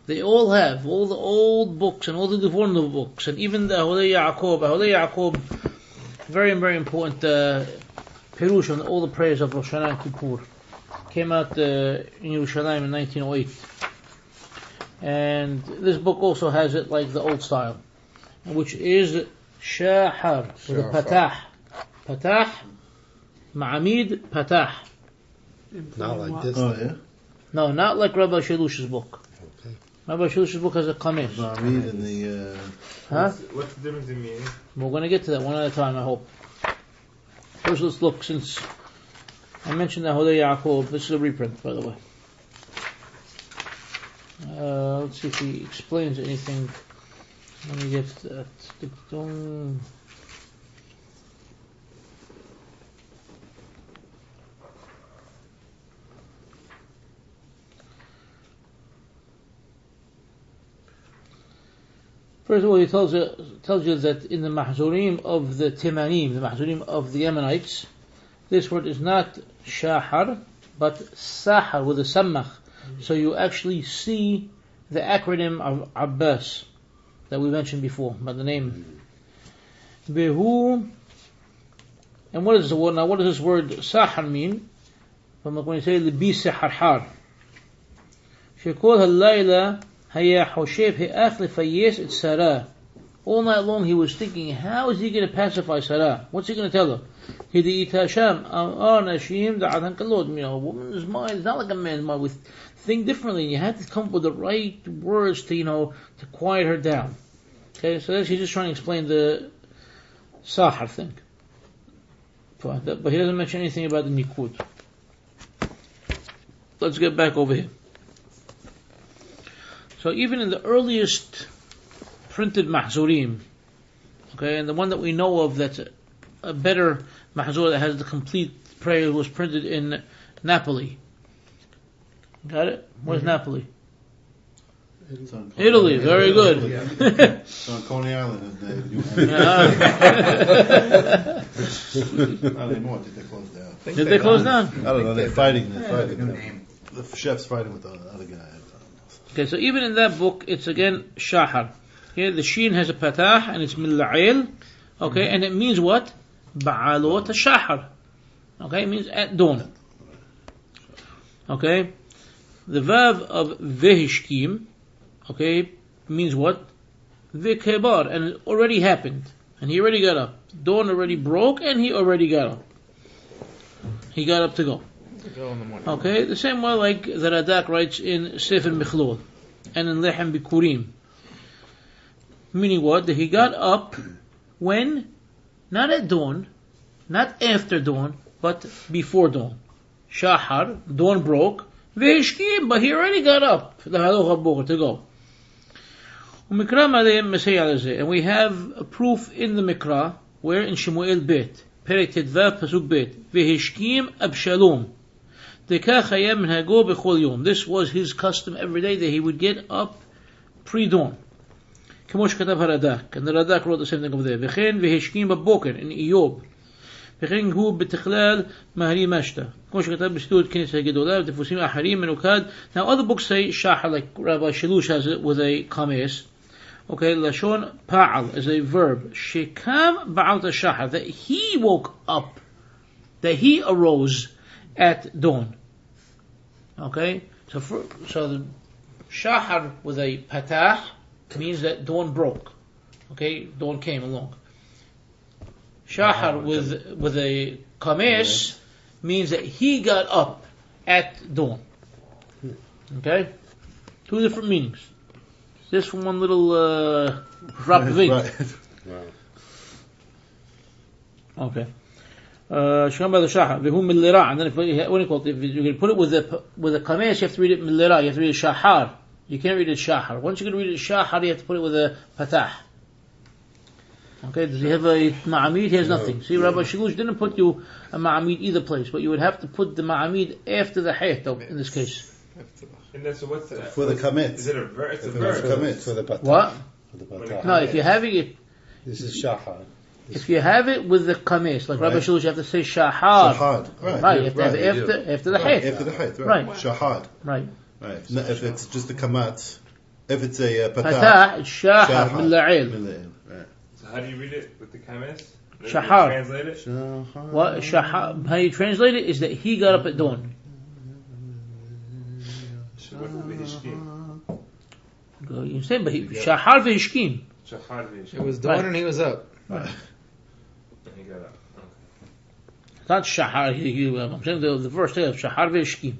They all have, all the old books and all the Devorno books, and even the Aholei Yaakov, very, very important Perush on all the prayers of Rosh and Kippoor. Came out in Yerushalayim in 1908. And this book also has it like the old style, which is Sha'ar, with a patah. Patah, Ma'amid, patah. Not like this. Oh, yeah? No, not like Rabbi Shalush's book. Okay. Rabbi Shalush's book has a kamesh. Ma'amid and the... Huh? What's the difference in meaning? We're going to get to that one at a time, I hope. First, let's look, since I mentioned the Aholei Yaakov. This is a reprint, by the way. Let's see if he explains anything when he gets to that. First of all, he tells you that in the mahzurim of the Timanim, the mahzurim of the Yemenites, this word is not Sha'ar, but Sahar with a Sammach. So you actually see the acronym of Abbas that we mentioned before, by the name. Behu. And what is the word? Now, what does this word Sahar mean? From when you say Libi Saharhar. Shekol Halayla Haya Hoshev He'ach Lefayes Et Sarah. All night long he was thinking, how is he going to pacify Sarah? What's he going to tell her? Nashim Da'atan Kalod. You know, a woman's mind is not like a man's mind. We think differently, and you have to come up with the right words to, to quiet her down. Okay, so that's, he's just trying to explain the Sahar thing. But he doesn't mention anything about the Nikud. Let's get back over here. So even in the earliest printed mahzurim, okay, and the one that we know of that's a better mahzur that has the complete prayer was printed in Napoli. Got it? Where's Napoli? It's on Italy, very good. It's on Coney Island. Not anymore. I think they closed down. Did they close down? I don't know. They're fighting. New name. The chef's fighting with the other guy. Okay, so even in that book, it's again Sha'are. Here the sheen has a patah and it's milla'il. Okay, and it means what? Ba'alot Sha'are. Okay, it means at dawn. Okay, the vav of vehishkim, okay, means what? Vikebar, and it already happened, and he already got up. Dawn already broke, and he already got up. He got up to go. Go in the morning. Okay, the same way like the Radak writes in Sefer Mikhlul and in Lechem Bikurim. Meaning what? That he got up when? Not at dawn, not after dawn, but before dawn. Sha'ar, dawn broke, Veshkim, but he already got up to go. And we have a proof in the Mikra, where in Shemuel Bet, Perek Tedvav Pasuk Bet, Vehishkim Abshalom. This was his custom every day, that he would get up pre-dawn. Kemosh Katav HaRadak, and the Radak wrote the same thing over there. V'chen v'heshkim b'boker in Eyob. V'chen hu b'tichlal mahri mashta. Kemosh Katav b'stud Knesset HaGedolah v'tefusim aharim menukad. Now other books say Sha'ar, like Rabbi Shalush has it with a kames. Okay, Lashon Pa'al is a verb. Shekam ba'al Sha'ar, that he woke up, that he arose at dawn. Okay, so the Sha'ar with a patah means that dawn broke. Okay, dawn came along. Sha'ar with a kames means that he got up at dawn. Okay, two different meanings. This from one little drop of ink. Okay. Shkam by the Sha'ar, v'hu millira, and then if you put it with a kamesh, you have to read it millira. You have to read it Sha'ar. You can't read it Sha'ar. Once you can read it Sha'ar, you have to put it with a patah. Okay, does he have a ma'amid? He has nothing. See, Rabbi Shalush didn't put you a ma'amid either place, but you would have to put the ma'amid after the hayat, though, in this case. And then, so what's that? For the commit. Is it a verb? It's a verb. verb. For the patah. What? For the patah. No, if you're having it, This is Sha'ar. if you have it with the kamesh, like Rabbi Shalush, you have to say Sha'ar. Shahad. Right, you have to have it after the hayat. After the hayat, right. Right. Shahad. Right. Right. No, if it's just a kamat, if it's a patah. Patah, it's Sha'ar, milla'il. Right. So how do you read it with the kames? Sha'ar. Translate it? What Sha'ar? How you translate it is that he got up at dawn. You say, but Sha'ar v'hishkim. It was dawn Right. and he was up. Right. And he got up. It's not Sha'ar. I'm saying the verse there, Sha'ar v'hishkim.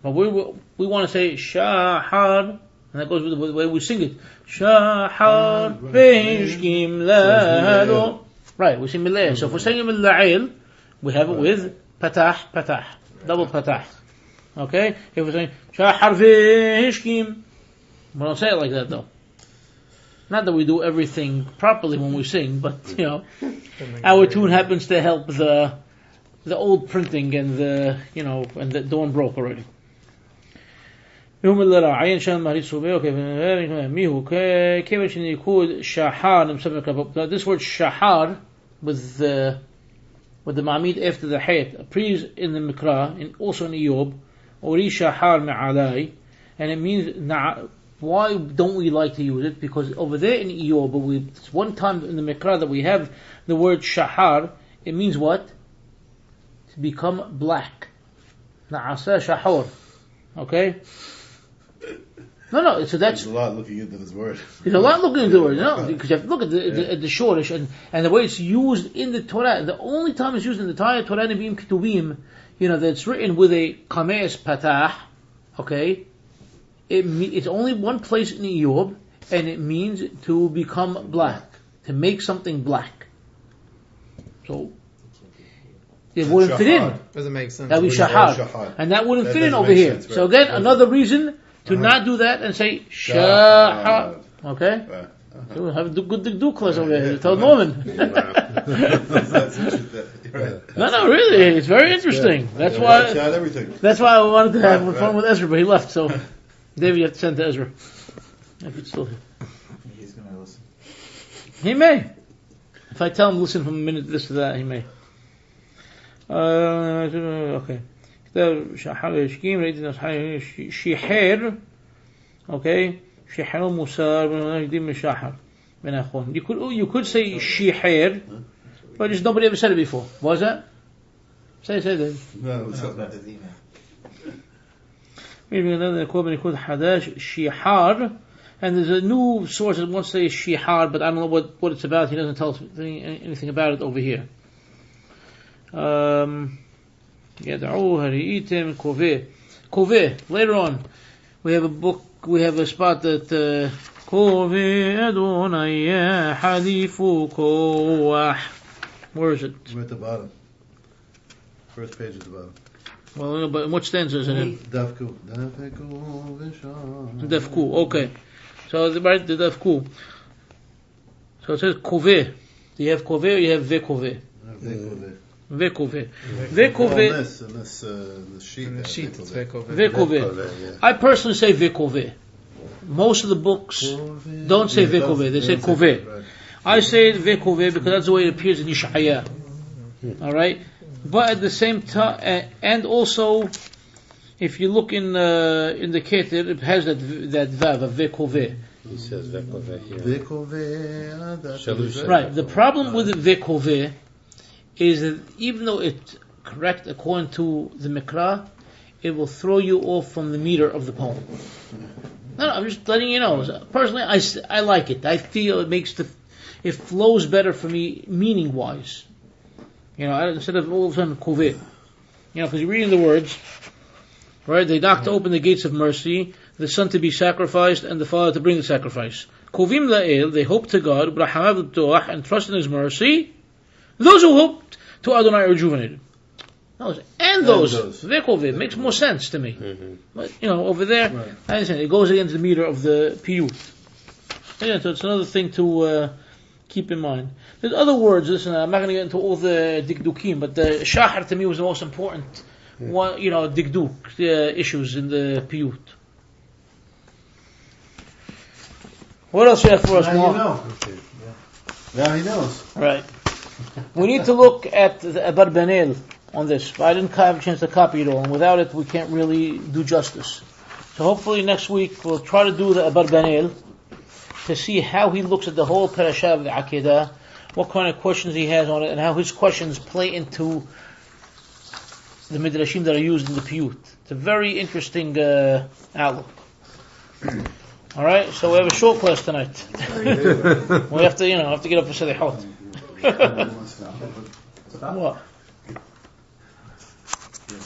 But we want to say Sha'ar, and that goes with the way we sing it. Sha'ar v'hishkim la'ado. Right, we sing Mila'il. So if we're saying Mila'il, we have it with patah, double patah. Okay? If we're saying Sha'ar v'hishkim, we don't say it like that though. Not that we do everything properly when we sing, but you know, our tune happens to help the old printing and the dawn broke already. This word Sha'ar with the ma'amid after the hayat appears in the Mikra and also in Eyob, Ori Sha'ar me'alai, and it means why don't we like to use it? Because over there in Eyob, it's one time in the Mikra that we have the word Sha'ar. It means what? To become black. Na'asa Sha'or. Okay? No. So that's There's a lot looking into this word. There's a lot looking into the word, because you have to look at the shortish and the way it's used in the Torah. The only time it's used in the entire Torah Nevi'im Ketuvim, that it's written with a kamesh patah. Okay, it's only one place in Eyob, and it means to become black, to make something black. So it wouldn't fit in. Doesn't make sense. That would be Sha'ar, and that wouldn't fit in over here. Sense, right? So again, another reason to not do that and say Sha'ar. Okay? So we'll have good duklas over here. Tell Norman. No, really, it's very interesting. That's why I wanted to have fun with Ezra, but he left. So David, you have to send to Ezra. If it's still here. He's going to listen. He may. If I tell him listen from a minute this to that, he may. Okay. Sha'are. Okay. Sha'are Musar. You could say Sha'are, but just nobody ever said it before. What was that? Say that. No, it's That's his email. Maybe another quote called Hadash Shihar, and there's a new source that wants to say Shihar, but I don't know what it's about. He doesn't tell us anything about it over here. Kove. Later on, we have a book. We have a spot that Kove Adonai Halifu Koach. Where is it? We're at the bottom. First page at the bottom. Well, but what stanza is it in? Dafku. Dafku. Okay. So the Dafku. So it says Kove. Do you have Kove or you have Vekove? Vekove. Vekove. The sheet. The sheet, it's Vekove. Vekove. I personally say Vekove. Most of the books don't say Vekove. They say Kove. Right. I say Vekove because that's the way it appears in Yishaya. All right. But at the same time, and also, if you look in the Keter, it has that vav of Vekove. He says Vekove here. Vekove. Right. The problem with the Vekove is that even though it's correct according to the Mikra, it will throw you off from the meter of the poem. No, I'm just letting you know. Personally, I like it. I feel it flows better for me meaning wise. Instead of all of a sudden Kove. Because you're reading the words, right? They knock to open the gates of mercy, the son to be sacrificed, and the father to bring the sacrifice. Kovim la'el, they hope to God, and trust in His mercy. Those who hoped to Adonai are rejuvenated. And those. Vekove makes more sense to me. Mm-hmm. But, over there, right. I understand. It goes against the meter of the piyut. So it's another thing to keep in mind. There's other words. Listen, I'm not going to get into all the dikdukim, but the shahar to me was the most important one. Dikduk issues in the piyut. What else you have for us, Mark? Now he knows. Right. We need to look at the Abarbanel on this. I didn't have a chance to copy it all, and without it, we can't really do justice. So hopefully next week we'll try to do the Abarbanel to see how he looks at the whole parasha of the Akedah, what kind of questions he has on it, and how his questions play into the midrashim that are used in the piyut. It's a very interesting outlook. All right, so we have a short class tonight. We have to get up for Sedihot. What?